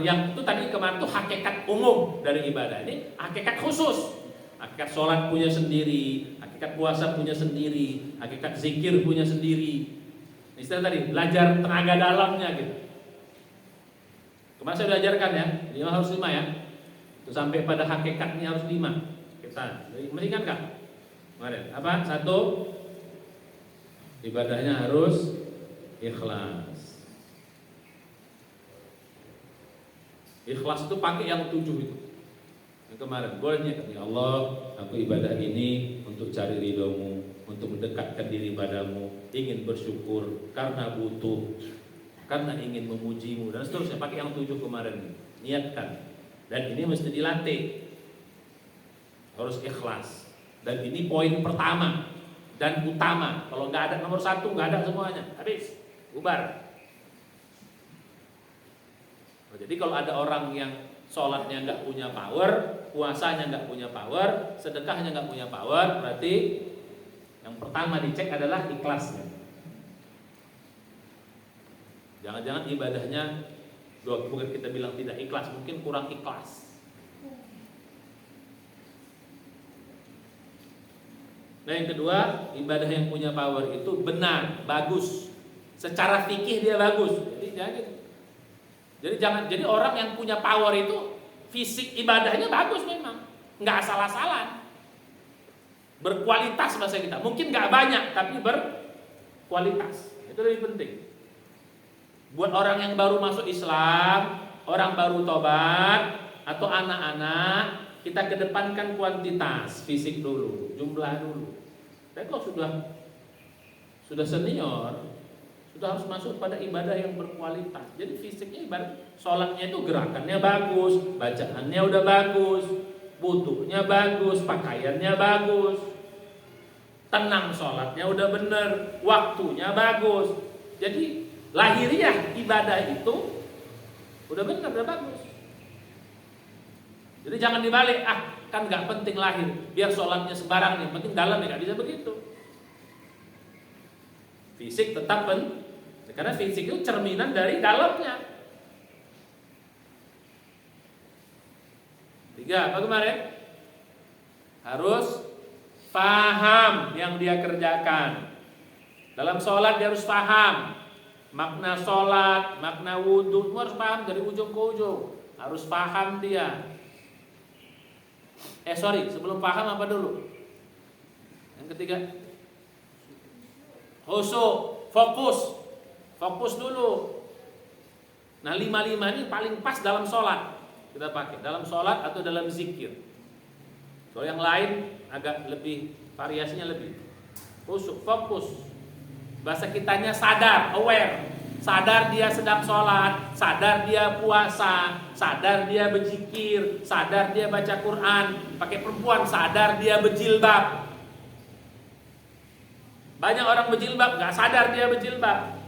yang itu tadi kemarin itu hakikat umum dari ibadah. Ini hakikat khusus. Hakikat sholat punya sendiri, hakikat puasa punya sendiri, hakikat zikir punya sendiri. Istilah tadi, belajar tenaga dalamnya gitu. Kemarin saya sudah ajarkan ya, 5 harus 5 ya. Itu sampai pada hakikatnya harus 5. Kita, masih ingat kan? Kemarin, apa? 1, ibadahnya harus ikhlas. Ikhlas itu pakai yang 7 itu. Yang kemarin, bolehnya ya Allah, aku ibadah ini untuk cari ridhomu, untuk mendekatkan diri padamu, ingin bersyukur karena butuh, karena ingin memujimu dan seterusnya. Pakai yang 7 kemarin, niatkan. Dan ini mesti dilatih, harus ikhlas. Dan ini poin pertama dan utama. Kalau nggak ada nomor 1, nggak ada semuanya, habis, bubar. Jadi kalau ada orang yang sholatnya nggak punya power, puasanya nggak punya power, sedekahnya nggak punya power, berarti yang pertama dicek adalah ikhlasnya. Jangan-jangan ibadahnya, bukan kita bilang tidak ikhlas, mungkin kurang ikhlas. Nah yang kedua, ibadah yang punya power itu benar, bagus. Secara fikih dia bagus. Jadi orang yang punya power itu fisik ibadahnya bagus memang, nggak asal-asalan, berkualitas bahasa kita. Mungkin nggak banyak tapi berkualitas, itu lebih penting. Buat orang yang baru masuk Islam, orang baru tobat, atau anak-anak, kita kedepankan kuantitas fisik dulu, jumlah dulu. Tapi kalau sudah senior, sudah harus masuk pada ibadah yang berkualitas. Jadi fisiknya ibadah, sholatnya itu gerakannya bagus, bacaannya udah bagus, wudunya bagus, pakaiannya bagus, tenang sholatnya udah bener, waktunya bagus. Jadi lahiriah ibadah itu udah bener, udah bagus. Jadi jangan dibalik, kan nggak penting lahir, biar sholatnya sembarang, yang penting dalam, ya nggak bisa begitu. Fisik tetap penting, karena fisik itu cerminan dari dalamnya. 3, apa kemarin? Harus paham yang dia kerjakan. Dalam sholat dia harus paham makna sholat, makna wudhu, harus paham dari ujung ke ujung. Harus paham dia. Sebelum paham apa dulu? Yang ketiga, khusyuk, fokus dulu. Nah 5 ini paling pas dalam sholat kita pakai, dalam sholat atau dalam zikir. Kalau yang lain agak lebih, variasinya lebih. Khusyuk, fokus. Bahasa kitanya sadar, aware. Sadar dia sedang sholat, sadar dia puasa, sadar dia berzikir, sadar dia baca Quran. Pakai perempuan, sadar dia berjilbab. Banyak orang berjilbab nggak sadar dia berjilbab.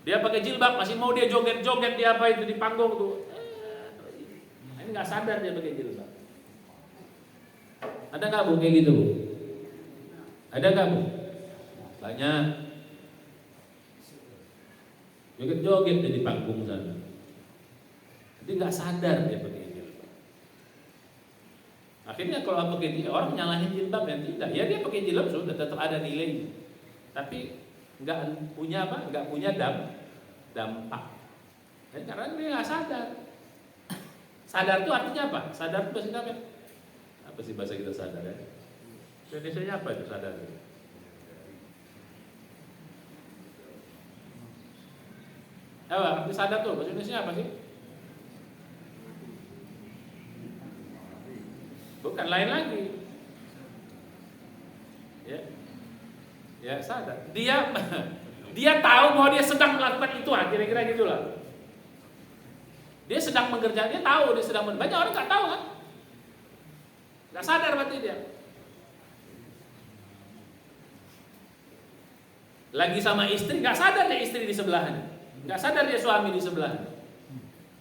Dia pakai jilbab masih mau dia joget-joget di apa itu di panggung tuh. Ini nggak sadar dia pakai jilbab. Ada nggak Bu kayak gitu Bu? Ada nggak Bu? Banyak. Joget-joget dia di panggung sana. Jadi nggak sadar dia pakai jilbab. Akhirnya kalau pakai jilbab, orang nyalahin jilbab yang tidak. Ya dia pakai jilbab sudah tetap ada nilainya. Tapi nggak punya apa? Nggak punya dampak. Karena dia nggak sadar. Sadar itu artinya apa? Sadar itu bahasa apa? Apa sih bahasa kita sadar ya? Indonesia apa itu sadar? Apa? Arti sadar tuh bahasa Indonesia apa sih? Bukan, lain lagi. Ya sadar. Dia tahu bahwa dia sedang melakukan itu, kira-kira gitulah. Dia sedang mengerjakan, dia tahu dia sedang banyak orang nggak tahu kan? Nggak sadar berarti dia. Lagi sama istri, nggak sadar dia istri di sebelahnya, nggak sadar dia suami di sebelahnya.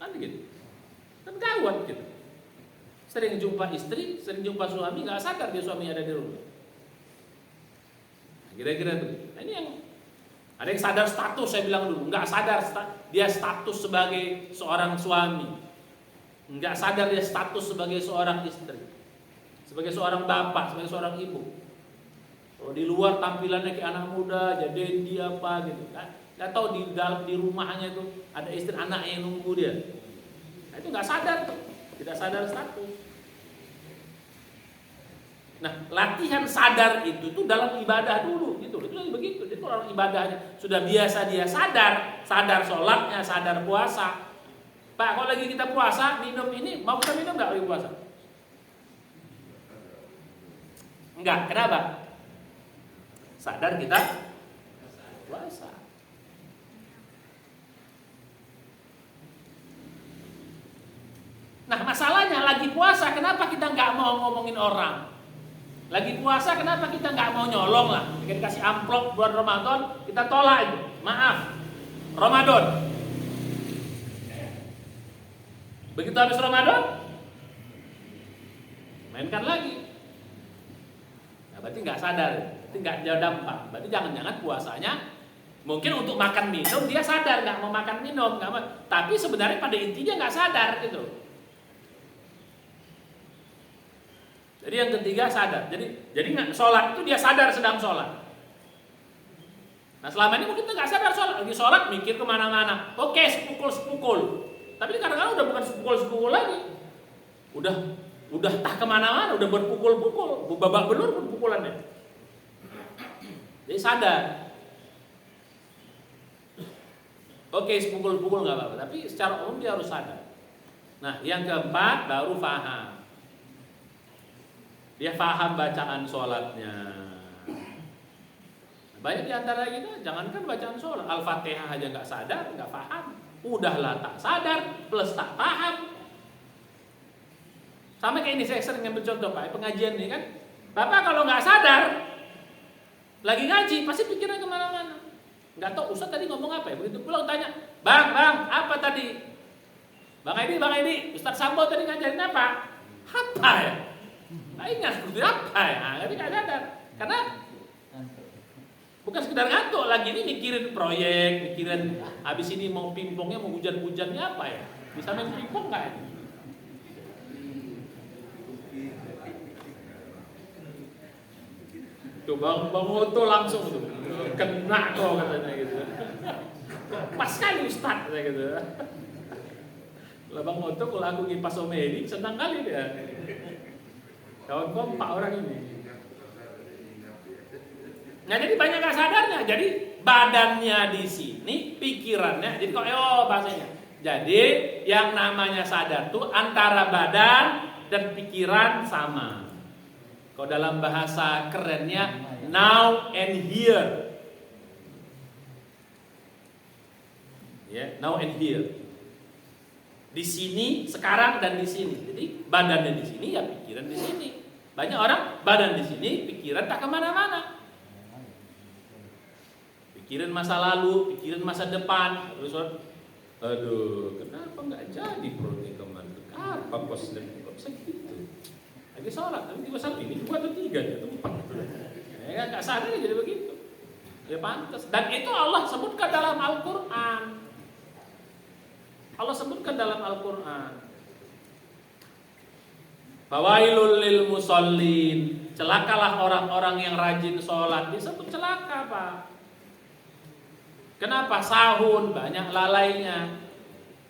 Kan gitu. Kan gawat gitu. Sering jumpa istri, sering jumpa suami, nggak sadar dia suami ada di rumah. Nah, kira-kira itu. Nah, ini yang ada yang sadar status, saya bilang dulu, nggak sadar dia status sebagai seorang suami, nggak sadar dia status sebagai seorang istri, sebagai seorang bapak, sebagai seorang ibu. Kalau di luar tampilannya kayak anak muda, jadi dia apa gitu, kan? Nggak tahu di rumahnya itu ada istri anaknya yang nunggu dia. Nah, itu nggak sadar tuh. Tidak sadar status. Nah, latihan sadar itu tuh dalam ibadah dulu gitu. Itu lagi begitu. Jadi kalau orang ibadahnya sudah biasa dia sadar sholatnya, sadar puasa. Pak, kalau lagi kita puasa, minum ini, mau kita minum enggak lagi puasa? Enggak, kenapa? Sadar kita puasa. Nah masalahnya lagi puasa, kenapa kita nggak mau ngomongin orang? Lagi puasa, kenapa kita nggak mau nyolong lah? Kita kasih amplop buat Ramadan, kita tolak itu. Maaf, Ramadan. Begitu habis Ramadan, mainkan lagi. Nah, berarti nggak sadar, berarti nggak ada dampak. Berarti jangan-jangan puasanya mungkin untuk makan minum dia sadar nggak mau makan minum, tapi sebenarnya pada intinya nggak sadar gitu. Jadi yang ketiga sadar. Jadi sholat itu dia sadar sedang sholat. Nah selama ini mungkin kita nggak sadar sholat, lagi sholat mikir kemana-mana. Oke, sepukul. Tapi kadang-kadang udah bukan sepukul-sepukul lagi. Udah tak kemana-mana, udah berpukul-pukul, babak belur pun pukulannya. Jadi sadar. Oke, sepukul-pukul nggak apa-apa, tapi secara umum dia harus sadar. Nah, yang keempat baru faham. Dia faham bacaan sholatnya. Banyak di antara kita, jangankan bacaan sholat, Al-Fatihah aja nggak sadar, nggak paham. Udahlah tak sadar, plus tak paham. Sama kayak ini, saya sering ngambil contoh Pak, pengajian ini kan. Bapak kalau nggak sadar, lagi ngaji, pasti pikiran kemana-mana. Nggak tahu Ustaz tadi ngomong apa ya. Begitu pulang tanya, Bang, apa tadi? Bang Edi, Ustaz Sambo tadi ngajarin apa? Apa ya? Nggak ingat, apa ya? Jadi nggak sadar. Karena bukan sekedar ngantuk, lagi ini mikirin proyek, mikirin habis ini mau pingpongnya, mau hujan-hujannya apa ya? Bisa main pingpong nggak ya? Tuh Bang Oto langsung tuh kena kok katanya gitu. Pas sekali Ustaz katanya gitu. Lah Bang Oto kalau aku ngipas Omedi senang kali dia. Kawan kompak orang ini. Nah jadi banyak gak sadarnya. Jadi badannya di sini, pikirannya. Jadi kok bahasanya. Jadi yang namanya sadar tuh antara badan dan pikiran sama. Kalau dalam bahasa kerennya now and here. Ya, now and here. Di sini, sekarang dan di sini. Jadi badannya di sini, ya pikiran di sini. Banyak orang badan di sini, pikiran tak kemana-mana. Pikiran masa lalu, pikiran masa depan. Terus, aduh, kenapa nggak jadi proyek kemarin? Apa posnya kok bisa gitu? Lagi sholat, tapi tiba satu ini 2 atau 3 atau 4. Ya nggak sadar jadi begitu. Ya pantas. Dan itu Allah sebutkan dalam Al-Quran. Allah sebutkan dalam Al-Quran. Fawailul lil musallin. Celakalah orang-orang yang rajin sholat. Disebut celaka Pak. Kenapa? Sahun banyak lalainya.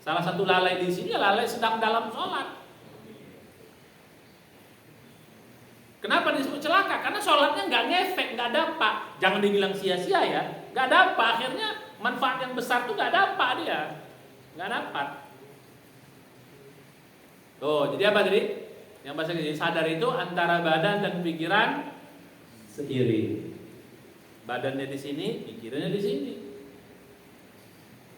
Salah satu lalai di sini lalai sedang dalam sholat. Kenapa disebut celaka? Karena sholatnya nggak ngefek, nggak dapat. Jangan dibilang sia-sia ya, nggak dapat. Akhirnya manfaat yang besar tuh nggak dapat dia, nggak dapat. Tuh, jadi apa tadi? Yang bahasa jadi sadar itu antara badan dan pikiran seiring. Badannya di sini, pikirannya di sini.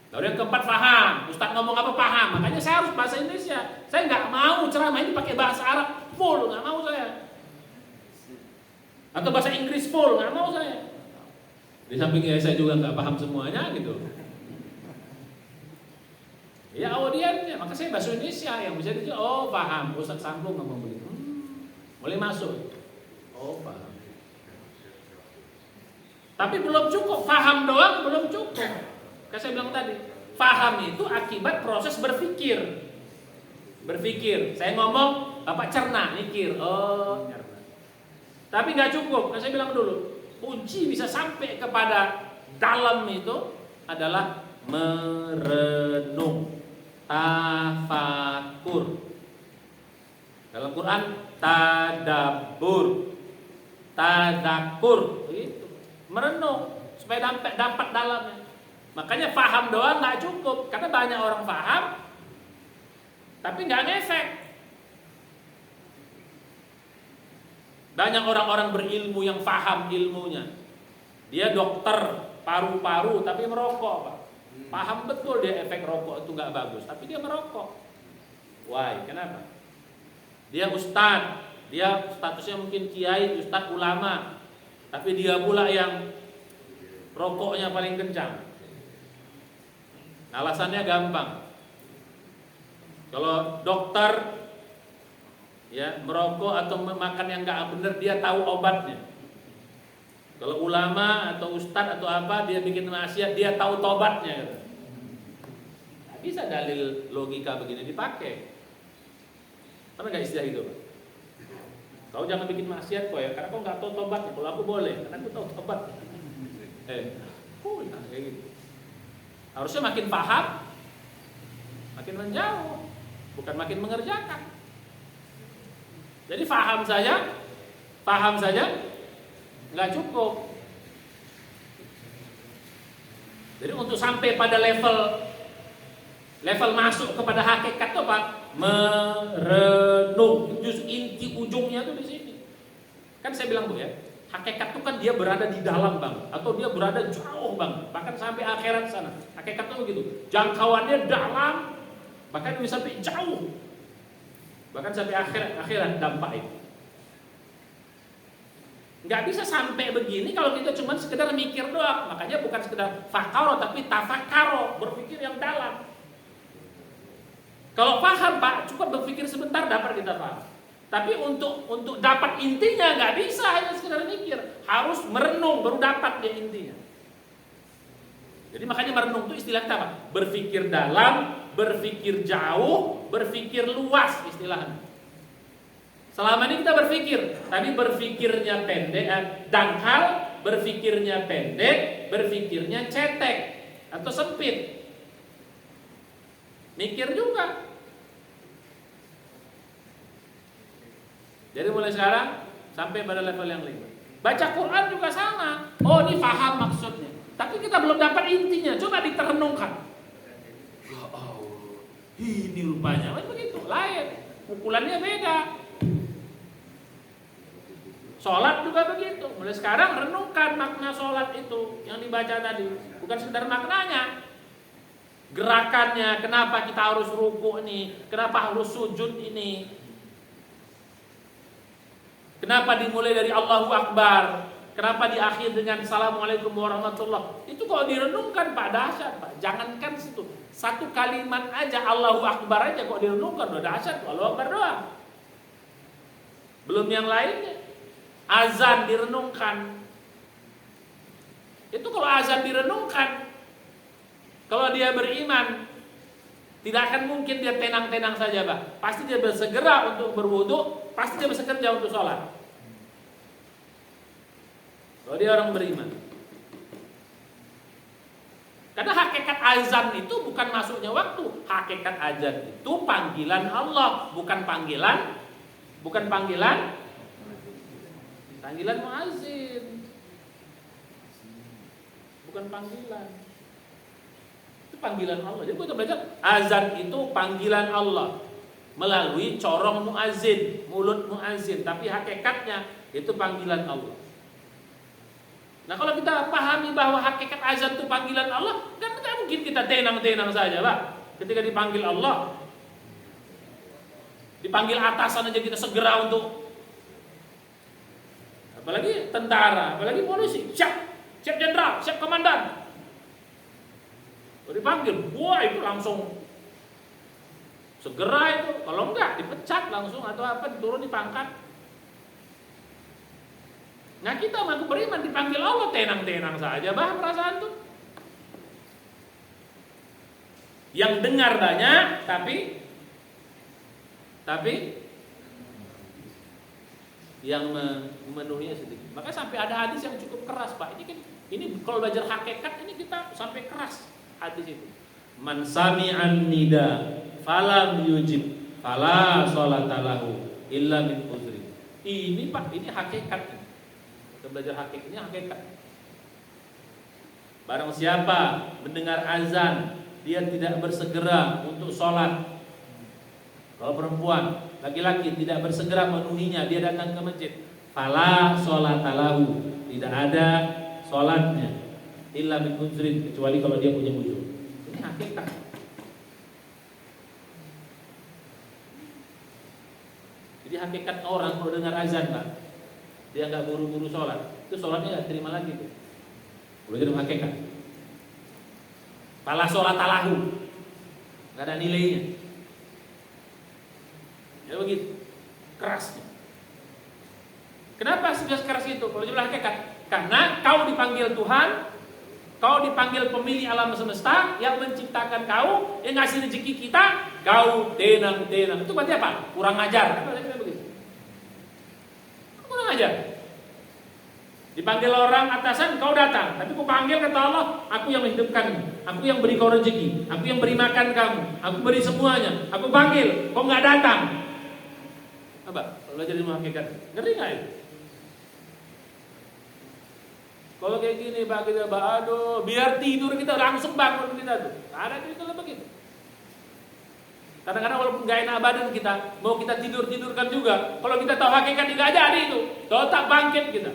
Lalu yang keempat paham. Ustaz ngomong apa paham. Makanya saya harus bahasa Indonesia. Saya nggak mau ceramah ini pakai bahasa Arab full, nggak mau saya. Atau bahasa Inggris full, nggak mau saya. Di samping saya juga nggak paham semuanya gitu. Ya audiennya, maka saya bahasa Indonesia yang bisa dijawab. Oh paham, Ustaz Sambung ngomong begitu. Boleh masuk. Oh paham. Tapi belum cukup, paham doang belum cukup. Kayak saya bilang tadi, paham itu akibat proses berpikir. Berpikir, saya ngomong, Bapak cerna, mikir. Oh, cerna. Tapi nggak cukup. Nah, saya bilang dulu, kunci bisa sampai kepada dalam itu adalah merenung, tafakur. Dalam Quran tadabbur, tadakur, itu merenung supaya dapat dalamnya. Makanya paham doang nggak cukup, karena banyak orang paham, tapi nggak ngefek. Banyak orang-orang berilmu yang paham ilmunya. Dia dokter paru-paru tapi merokok, Pak. Paham betul dia efek rokok itu nggak bagus, tapi dia merokok. Why? Kenapa? Dia ustadz, dia statusnya mungkin kiai, ustadz ulama, tapi dia pula yang rokoknya paling kencang. Alasannya gampang. Kalau dokter ya merokok atau makan yang nggak benar, dia tahu obatnya. Kalau ulama atau ustadz atau apa, dia bikin nasihat, dia tahu tobatnya. Nggak bisa dalil logika begini dipakai. Tapi nggak istilah itu, Pak. Kau jangan bikin maksiat kok ya, karena kau nggak tahu tobatnya. Kalau aku boleh, karena aku tahu tobat. Kayak gitu. Harusnya makin paham makin menjauh, bukan makin mengerjakan. Jadi paham saja nggak cukup. Jadi untuk sampai pada level masuk kepada hakikat itu apa? Merenung. Justru inti ujungnya tuh di sini. Kan saya bilang Bu ya, hakikat itu kan dia berada di dalam bang, atau dia berada jauh bang, bahkan sampai akhirat sana. Hakikat itu begitu, jangkauannya dalam, bahkan bisa sampai jauh, bahkan sampai akhirat dampak itu. Nggak bisa sampai begini kalau kita cuma sekedar mikir doang. Makanya bukan sekedar fakaro tapi tafakaro, berpikir yang dalam. Kalau paham Pak, cukup berpikir sebentar dapat kita paham. Tapi untuk dapat intinya nggak bisa hanya sekedar mikir, harus merenung baru dapat dia intinya. Jadi makanya merenung itu istilah kita apa? Berpikir dalam, berpikir jauh, berpikir luas istilahnya. Selama ini kita berpikir, tapi berpikirnya pendek, dangkal, berpikirnya pendek, berpikirnya cetek atau sempit. Mikir juga. Jadi mulai sekarang sampai pada level yang 5. Baca Quran juga sama. Oh, ini paham maksudnya. Tapi kita belum dapat intinya. Coba diterenungkan. Ya Allah, ini rupanya begitu. Lain. Pukulannya beda. Sholat juga begitu. Mulai sekarang renungkan makna sholat itu yang dibaca tadi. Bukan sekedar maknanya, gerakannya. Kenapa kita harus ruku ini? Kenapa harus sujud ini? Kenapa dimulai dari Allahu Akbar? Kenapa diakhir dengan Assalamualaikum warahmatullah? Itu kalau direnungkan Pak, dahsyat Pak. Jangankan situ, satu kalimat aja Allahu Akbar aja kok direnungkan udah dahsyat. Allahu Akbar doang. Belum yang lainnya. Azan direnungkan. Itu kalau azan direnungkan, kalau dia beriman, tidak akan mungkin dia tenang-tenang saja Pak. Pasti dia bersegera untuk berwudu, pasti dia bersegera untuk sholat. Kalau dia orang beriman. Karena hakikat azan itu bukan masuknya waktu. Hakikat azan itu panggilan Allah, bukan panggilan muazin. Bukan panggilan. Itu panggilan Allah. Jadi kita belajar azan itu panggilan Allah melalui corong muazin, mulut muazin, tapi hakikatnya itu panggilan Allah. Nah, kalau kita pahami bahwa hakikat azan itu panggilan Allah, kan tidak mungkin kita tenang-tenang saja, Pak. Ketika dipanggil Allah, dipanggil atasan aja kita segera untuk, apalagi tentara, apalagi polisi, siap jenderal, siap komandan. Kalau dipanggil, wah itu langsung segera itu. Kalau enggak dipecat langsung atau apa, diturun dipangkat. Nah, kita mampu beriman dipanggil Allah tenang-tenang saja, bah perasaan tuh. Yang dengar banyak, tapi yang memenuhinya sedikit. Maka sampai ada hadis yang cukup keras, Pak. Ini kalau belajar hakikat ini kita sampai keras hadis itu. Man sami'an nida falam yujib fala sholata lahu illa min uzri. Ini Pak, ini hakikat. Kita belajar hakikatnya hakikat. Barang siapa mendengar azan, dia tidak bersegera untuk sholat. Kalau perempuan, laki-laki tidak bersegera memenuhinya, dia datang ke masjid, fala sholata lahu, tidak ada sholatnya illa min uzrin, kecuali kalau dia punya uzur. Ini hakikat. Jadi hakikat orang kalau dengar azan, Pak, dia nggak buru-buru sholat, itu sholatnya nggak terima lagi tuh. Kalau jadi hakikat, fala sholata lahu, nggak ada nilainya. Ya begitu kerasnya. Kenapa sudah keras itu? Kalau jumlah hakikat, karena kau dipanggil Tuhan, kau dipanggil pemilik alam semesta yang menciptakan kau, yang ngasih rezeki kita, kau tenang-tenang. Itu berarti apa? Kurang ajar. Kurang ajar. Dipanggil orang atasan, kau datang. Tapi kau panggil, kata Allah, aku yang menghidupkanmu, aku yang beri kau rezeki, aku yang beri makan kamu, aku beri semuanya. Aku panggil, kau nggak datang. Apa? Kalau jadi hakikat, ngeri nggak itu? Kalau kayak gini Pak, kita aduh, biar tidur kita langsung bangun kita tuh. Ada cerita begitu. Kadang-kadang walaupun gak enak badan kita, mau kita tidurkan juga. Kalau kita tahu hakikat nggak jadi itu, kalau tak bangkit kita.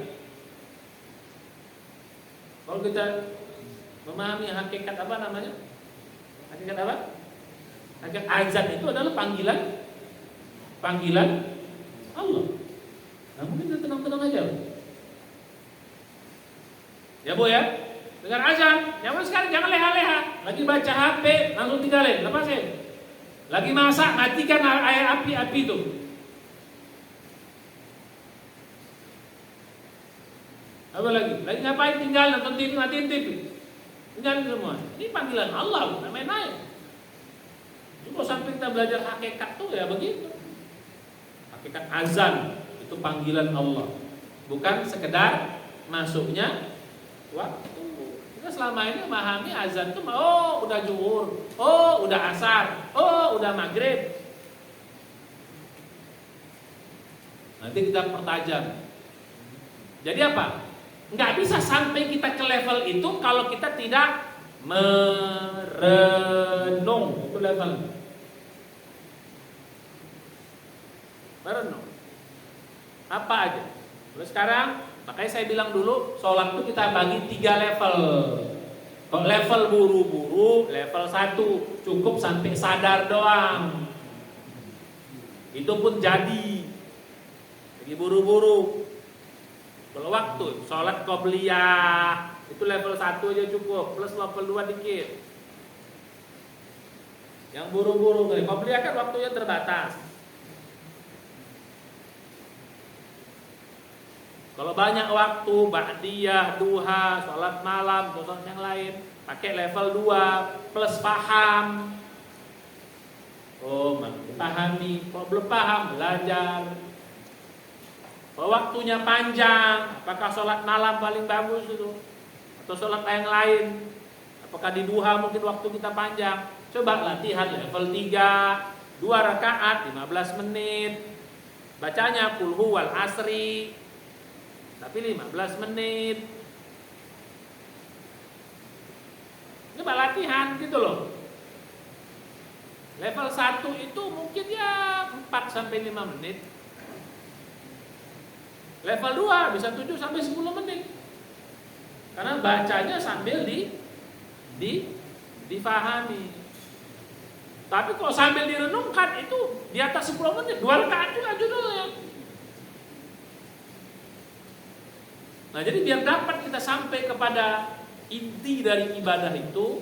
Kalau kita memahami hakikat apa namanya? Hakikat apa? Hakikat azan itu adalah panggilan Allah. Nah, mungkin kita tenang-tenang aja. Ya Bu ya, dengar azan, jangan sekarang jangan leha-leha. Lagi baca HP, langsung tinggalin, lepasin. Lagi masak, matikan air api itu. Apa lagi? Lagi ngapain tinggal nonton TV, matiin TV. Tinggalin semua. Ini panggilan Allah, bukan main-main. Cuma sampai kita belajar hakikat tuh ya begitu. Hakikat azan itu panggilan Allah, bukan sekedar masuknya waktu. Kita selama ini memahami azan itu, oh udah zuhur, oh udah asar, oh udah maghrib. Nanti kita pertajam. Jadi apa? Nggak bisa sampai kita ke level itu kalau kita tidak merenung. Itu level merenung. Apa aja? Terus sekarang, makanya saya bilang dulu, sholat itu kita bagi 3 level. Kalau level buru-buru, level 1 cukup sampai sadar doang. Itu pun jadi. Lagi buru-buru. Kalau waktu, sholat qobliyah, itu level 1 aja cukup, plus level 2 dikit. Yang buru-buru, qobliyah kan waktunya terbatas. Kalau banyak waktu, ba'diyah, duha, sholat malam, sholat yang lain, pakai level 2 plus paham. Oh, pahami. Kalau belum paham, belajar. Kalau waktunya panjang, apakah sholat malam paling bagus itu? Atau sholat yang lain? Apakah di duha mungkin waktu kita panjang? Coba latihan level 3, 2 rakaat, 15 menit. Bacanya qul huwal asri. Tapi 15 menit. Ini latihan gitu loh. Level 1 itu mungkin ya 4 sampai 5 menit. Level 2 bisa 7 sampai 10 menit. Karena bacanya sambil difahami. Tapi kalau sambil direnungkan itu di atas 10 menit, 2 rakaat juga judulnya. Nah, jadi biar dapat kita sampai kepada inti dari ibadah itu,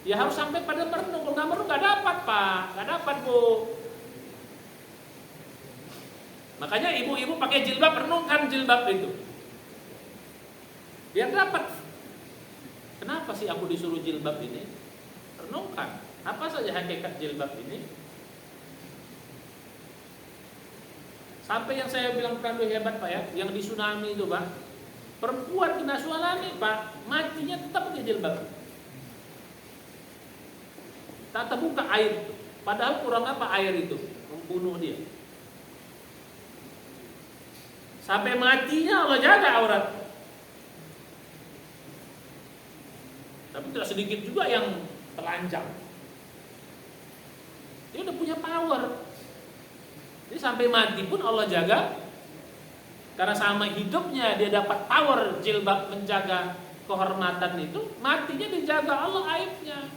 ya harus sampai pada merenung. Kalau nggak merenung nggak dapat Pak, nggak dapat Bu. Makanya ibu-ibu pakai jilbab, renungkan jilbab itu, biar dapat. Kenapa sih aku disuruh jilbab ini? Renungkan. Apa saja hakikat jilbab ini? Sampai yang saya bilang terlalu hebat Pak ya, yang di tsunami itu Pak. Perempuan kena tsunami Pak, matinya tetap pakai jilbab. Tak terbuka air itu. Padahal kurang apa air itu membunuh dia. Sampai matinya Allah jaga aurat. Tapi tidak sedikit juga yang telanjang. Dia udah punya power. Jadi sampai mati pun Allah jaga. Karena sama hidupnya dia dapat power jilbab menjaga kehormatan itu, matinya dijaga Allah aibnya.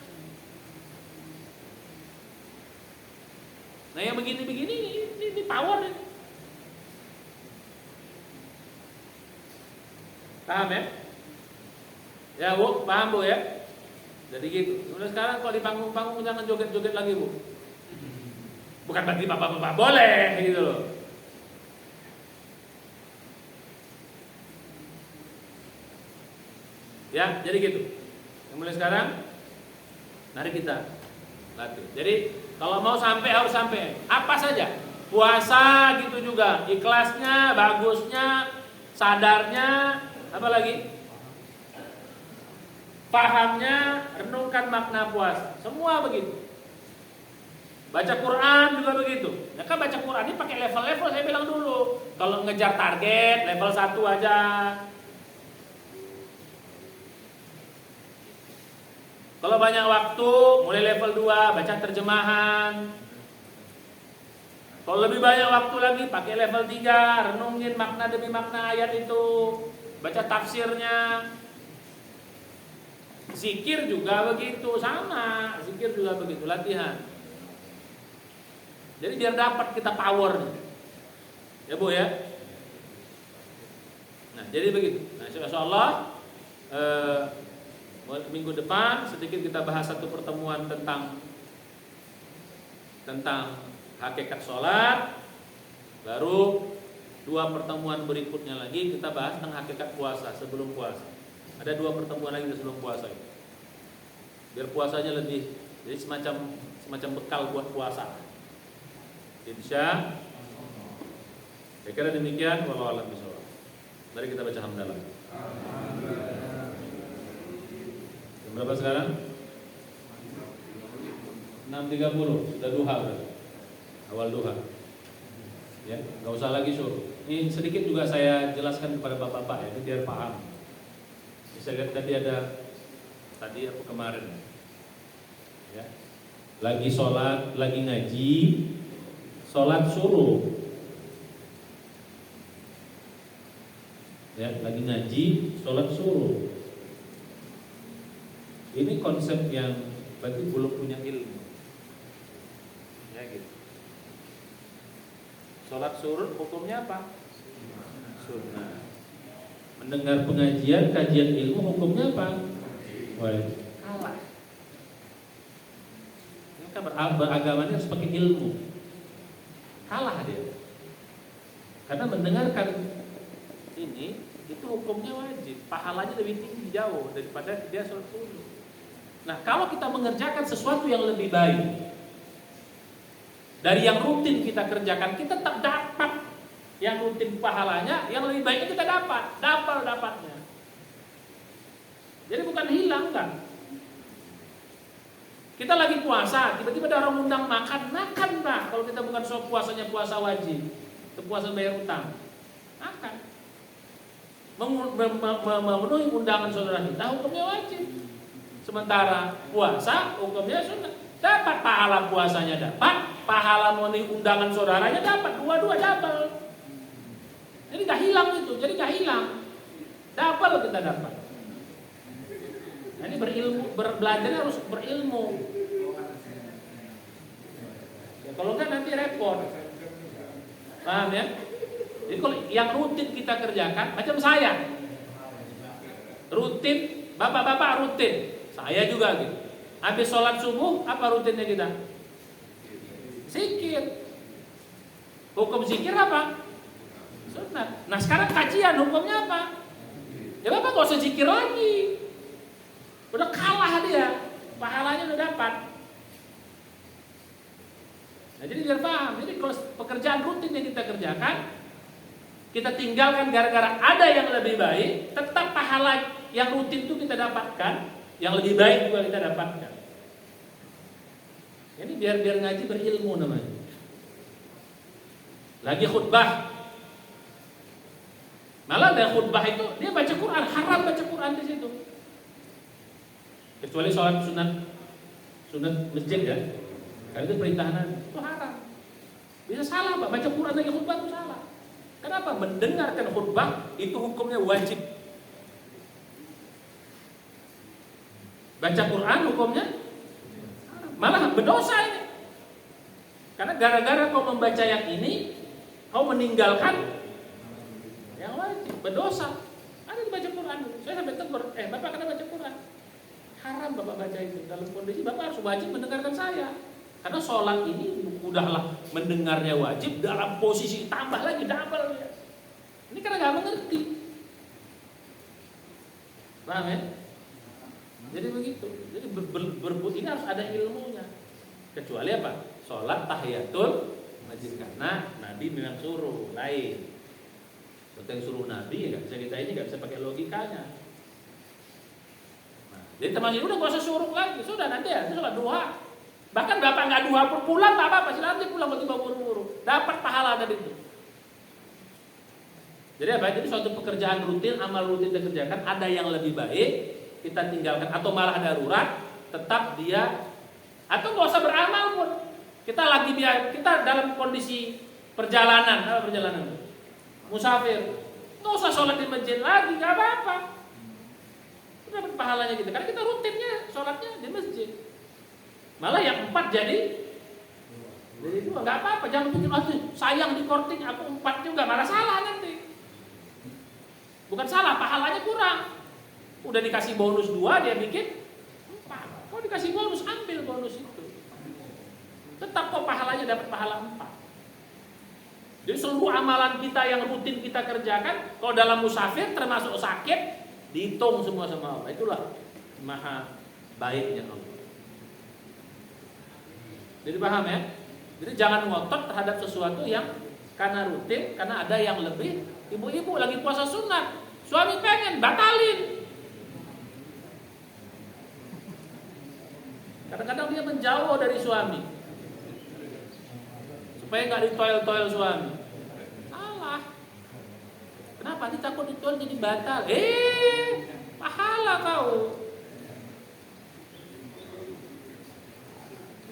Nah yang begini-begini ini power ini. Paham ya? Ya Bu, paham Bu ya? Jadi gitu. Kemudian sekarang kalau di panggung-panggung jangan joget-joget lagi Bu. Bukan berarti bapak-bapak boleh gitu loh. Ya, jadi gitu. Yang mulai sekarang, mari kita latih. Jadi kalau mau sampai harus sampai. Apa saja. Puasa gitu juga. Ikhlasnya, bagusnya, sadarnya, apa lagi? Pahamnya, renungkan makna puasa. Semua begitu. Baca Quran juga begitu. Ya kan baca Quran ini pakai level-level, saya bilang dulu. Kalau ngejar target level 1 aja. Kalau banyak waktu, mulai level 2, baca terjemahan. Kalau lebih banyak waktu lagi, pakai level 3, renungin makna demi makna ayat itu. Baca tafsirnya. Zikir juga begitu, sama. Zikir juga begitu, latihan. Jadi biar dapat kita power. Ya Bu ya. Nah, jadi begitu. Nah, insyaallah minggu depan sedikit kita bahas satu pertemuan tentang hakikat sholat. Baru 2 pertemuan berikutnya lagi kita bahas tentang hakikat puasa sebelum puasa. Ada 2 pertemuan lagi sebelum puasa itu. Biar puasanya lebih jadi semacam bekal buat puasa. Insya saya kira demikian. Wallahu a'lam bishawab. Mari kita baca hamdalah. Jam berapa sekarang? 6.30. Sudah duha berarti. Awal duha. Ya, nggak usah lagi suruh. Ini sedikit juga saya jelaskan kepada bapak-bapak ya, ini biar paham. Saya lihat tadi apa kemarin. Ya. Lagi sholat, lagi ngaji, sholat suruh. Ya, lagi ngaji, sholat suruh. Ini konsep yang berarti belum punya ilmu. Ya gitu. Sholat suruh hukumnya apa? Sunnah. Mendengar pengajian, kajian ilmu hukumnya apa? Wajib. Kalah. Ini kan beragamanya harus pakai ilmu. Kalah dia. Karena mendengarkan ini itu hukumnya wajib. Pahalanya lebih tinggi jauh daripada dia sholat sunnah. Nah, kalau kita mengerjakan sesuatu yang lebih baik dari yang rutin kita kerjakan, kita tetap dapat yang rutin pahalanya, yang lebih baiknya kita dapatnya. Jadi bukan hilang kan? Kita lagi puasa, tiba-tiba ada orang undang makan Pak. Kalau kita bukan puasanya puasa wajib, itu puasa bayar utang, makan. Memenuhi undangan saudara kita hukumnya wajib. Sementara puasa hukumnya sunnah. Dapat pahala puasanya dapat, pahala memenuhi undangan saudaranya dapat, dua-dua double. Jadi gak hilang itu, double kita dapat. Nah, ini belajar harus berilmu. Ya, kalau enggak nanti repot. Paham ya? Jadi kalau yang rutin kita kerjakan, macam saya. Rutin, bapak-bapak rutin. Saya juga gitu. Habis sholat subuh, apa rutinnya kita? Zikir. Hukum zikir apa? Sunnah. Nah sekarang kajian hukumnya apa? Ya bapak gak usah zikir lagi. Udah kalah dia. Pahalanya udah dapat. Nah jadi biar paham. Jadi kalau pekerjaan rutin yang kita kerjakan, kita tinggalkan gara-gara ada yang lebih baik, tetap pahala yang rutin itu kita dapatkan. Yang lebih baik juga kita dapatkan. Ini biar ngaji berilmu namanya. Lagi khutbah. Malah ada khutbah itu dia baca Quran, haram baca Quran di situ. Kecuali sholat sunat masjid ya. Karena itu perintah Nabi, itu haram. Bisa salah Pak, baca Quran lagi khutbah itu salah. Kenapa? Mendengarkan khutbah itu hukumnya wajib. Baca Quran hukumnya malah berdosa ini. Karena gara-gara kau membaca yang ini, kau meninggalkan yang wajib, berdosa. Ada dibaca Quran. Saya sampai tegur, Bapak kena baca Quran. Haram Bapak baca itu. Dalam kondisi Bapak harus wajib mendengarkan saya. Karena sholat ini udahlah mendengarnya wajib, dalam posisi tambah lagi double ya. Ini karena gak mengerti. Paham ya? Jadi begitu. Jadi ini harus ada ilmunya. Kecuali apa? Sholat tahiyatul masjid, karena Nabi memang suruh lain. Yang suruh Nabi ya nggak bisa, kita ini nggak bisa pakai logikanya. Nah, jadi teman udah gak usah suruh lagi, sudah nanti ya sholat duha. Bahkan bapak nggak duha pun pulang nggak apa-apa, nanti pulang tiba buru-buru dapat pahala dari itu. Jadi apa? Jadi suatu pekerjaan rutin, amal rutin kita kerjakan, ada yang lebih baik kita tinggalkan atau malah darurat, tetap dia atau nggak usah beramal pun. Kita dalam kondisi perjalanan, musafir, nggak usah sholat di masjid lagi, nggak apa-apa. Kita dapat pahalanya gitu, karena kita rutinnya sholatnya di masjid. Malah yang 4 jadi 2, nggak apa-apa. Jangan pikir sayang di korting aku 4 juga, malah salah nanti. Bukan salah, pahalanya kurang. Udah dikasih bonus 2, dia bikin 4. Kau dikasih bonus, ambil bonus itu. Tetap kok pahalanya dapat pahala 4. Jadi seluruh amalan kita yang rutin kita kerjakan, kalau dalam musafir termasuk sakit, dihitung semua sama Allah. Itulah maha baiknya Allah. Jadi paham ya? Jadi jangan ngotot terhadap sesuatu yang karena rutin, karena ada yang lebih. Ibu-ibu lagi puasa sunat, suami pengen, batalin. Kadang-kadang dia menjauh dari suami supaya nggak ditoel-toel suami. Salah. Kenapa? Dia takut ditoel jadi batal. Pahala kau.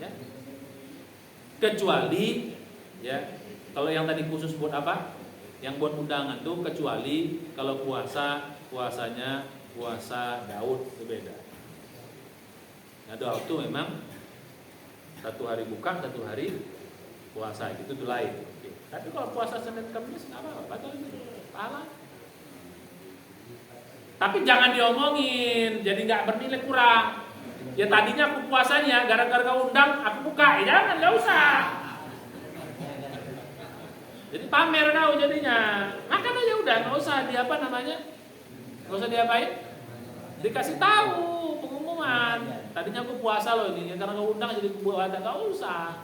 Ya. Kecuali ya, kalau yang tadi khusus buat apa? Yang buat undangan tuh kecuali kalau puasanya puasa Daud itu beda. Nah, Daud itu memang 1 hari buka, 1 hari puasa, itu tuh lain. Oke. Tapi kalau puasa Senin Kamis nggak apa-apa, batal itu pahala. Tapi jangan diomongin, jadi nggak bernilai kurang. Ya tadinya aku puasanya gara-gara kau undang aku buka, ya jangan, nggak usah. Jadi pamer kau jadinya. Makan aja udah, nggak usah nggak usah diapain. Dikasih tahu pengumuman. Tadinya aku puasa loh ini, karena kau undang jadi puasa, nggak usah.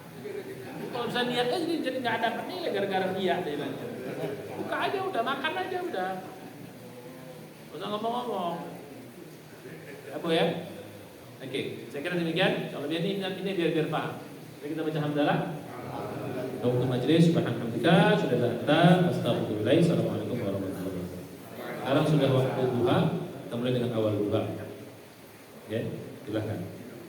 Kalau bisa niatnya jadi nggak ada nilai gara-gara niat deh. Buka aja udah, makan aja udah. Nggak usah ngomong-ngomong. Apa ya? Oke, saya kira demikian. Kalau ini biar paham. Jadi kita baca hamdalah. Untuk majelis, subhanallah, sudah datang. Astagfirullah. Assalamualaikum warahmatullahi wabarakatuh. Sekarang sudah waktu duha. Kita mulai dengan awal duha. Ya, silakan.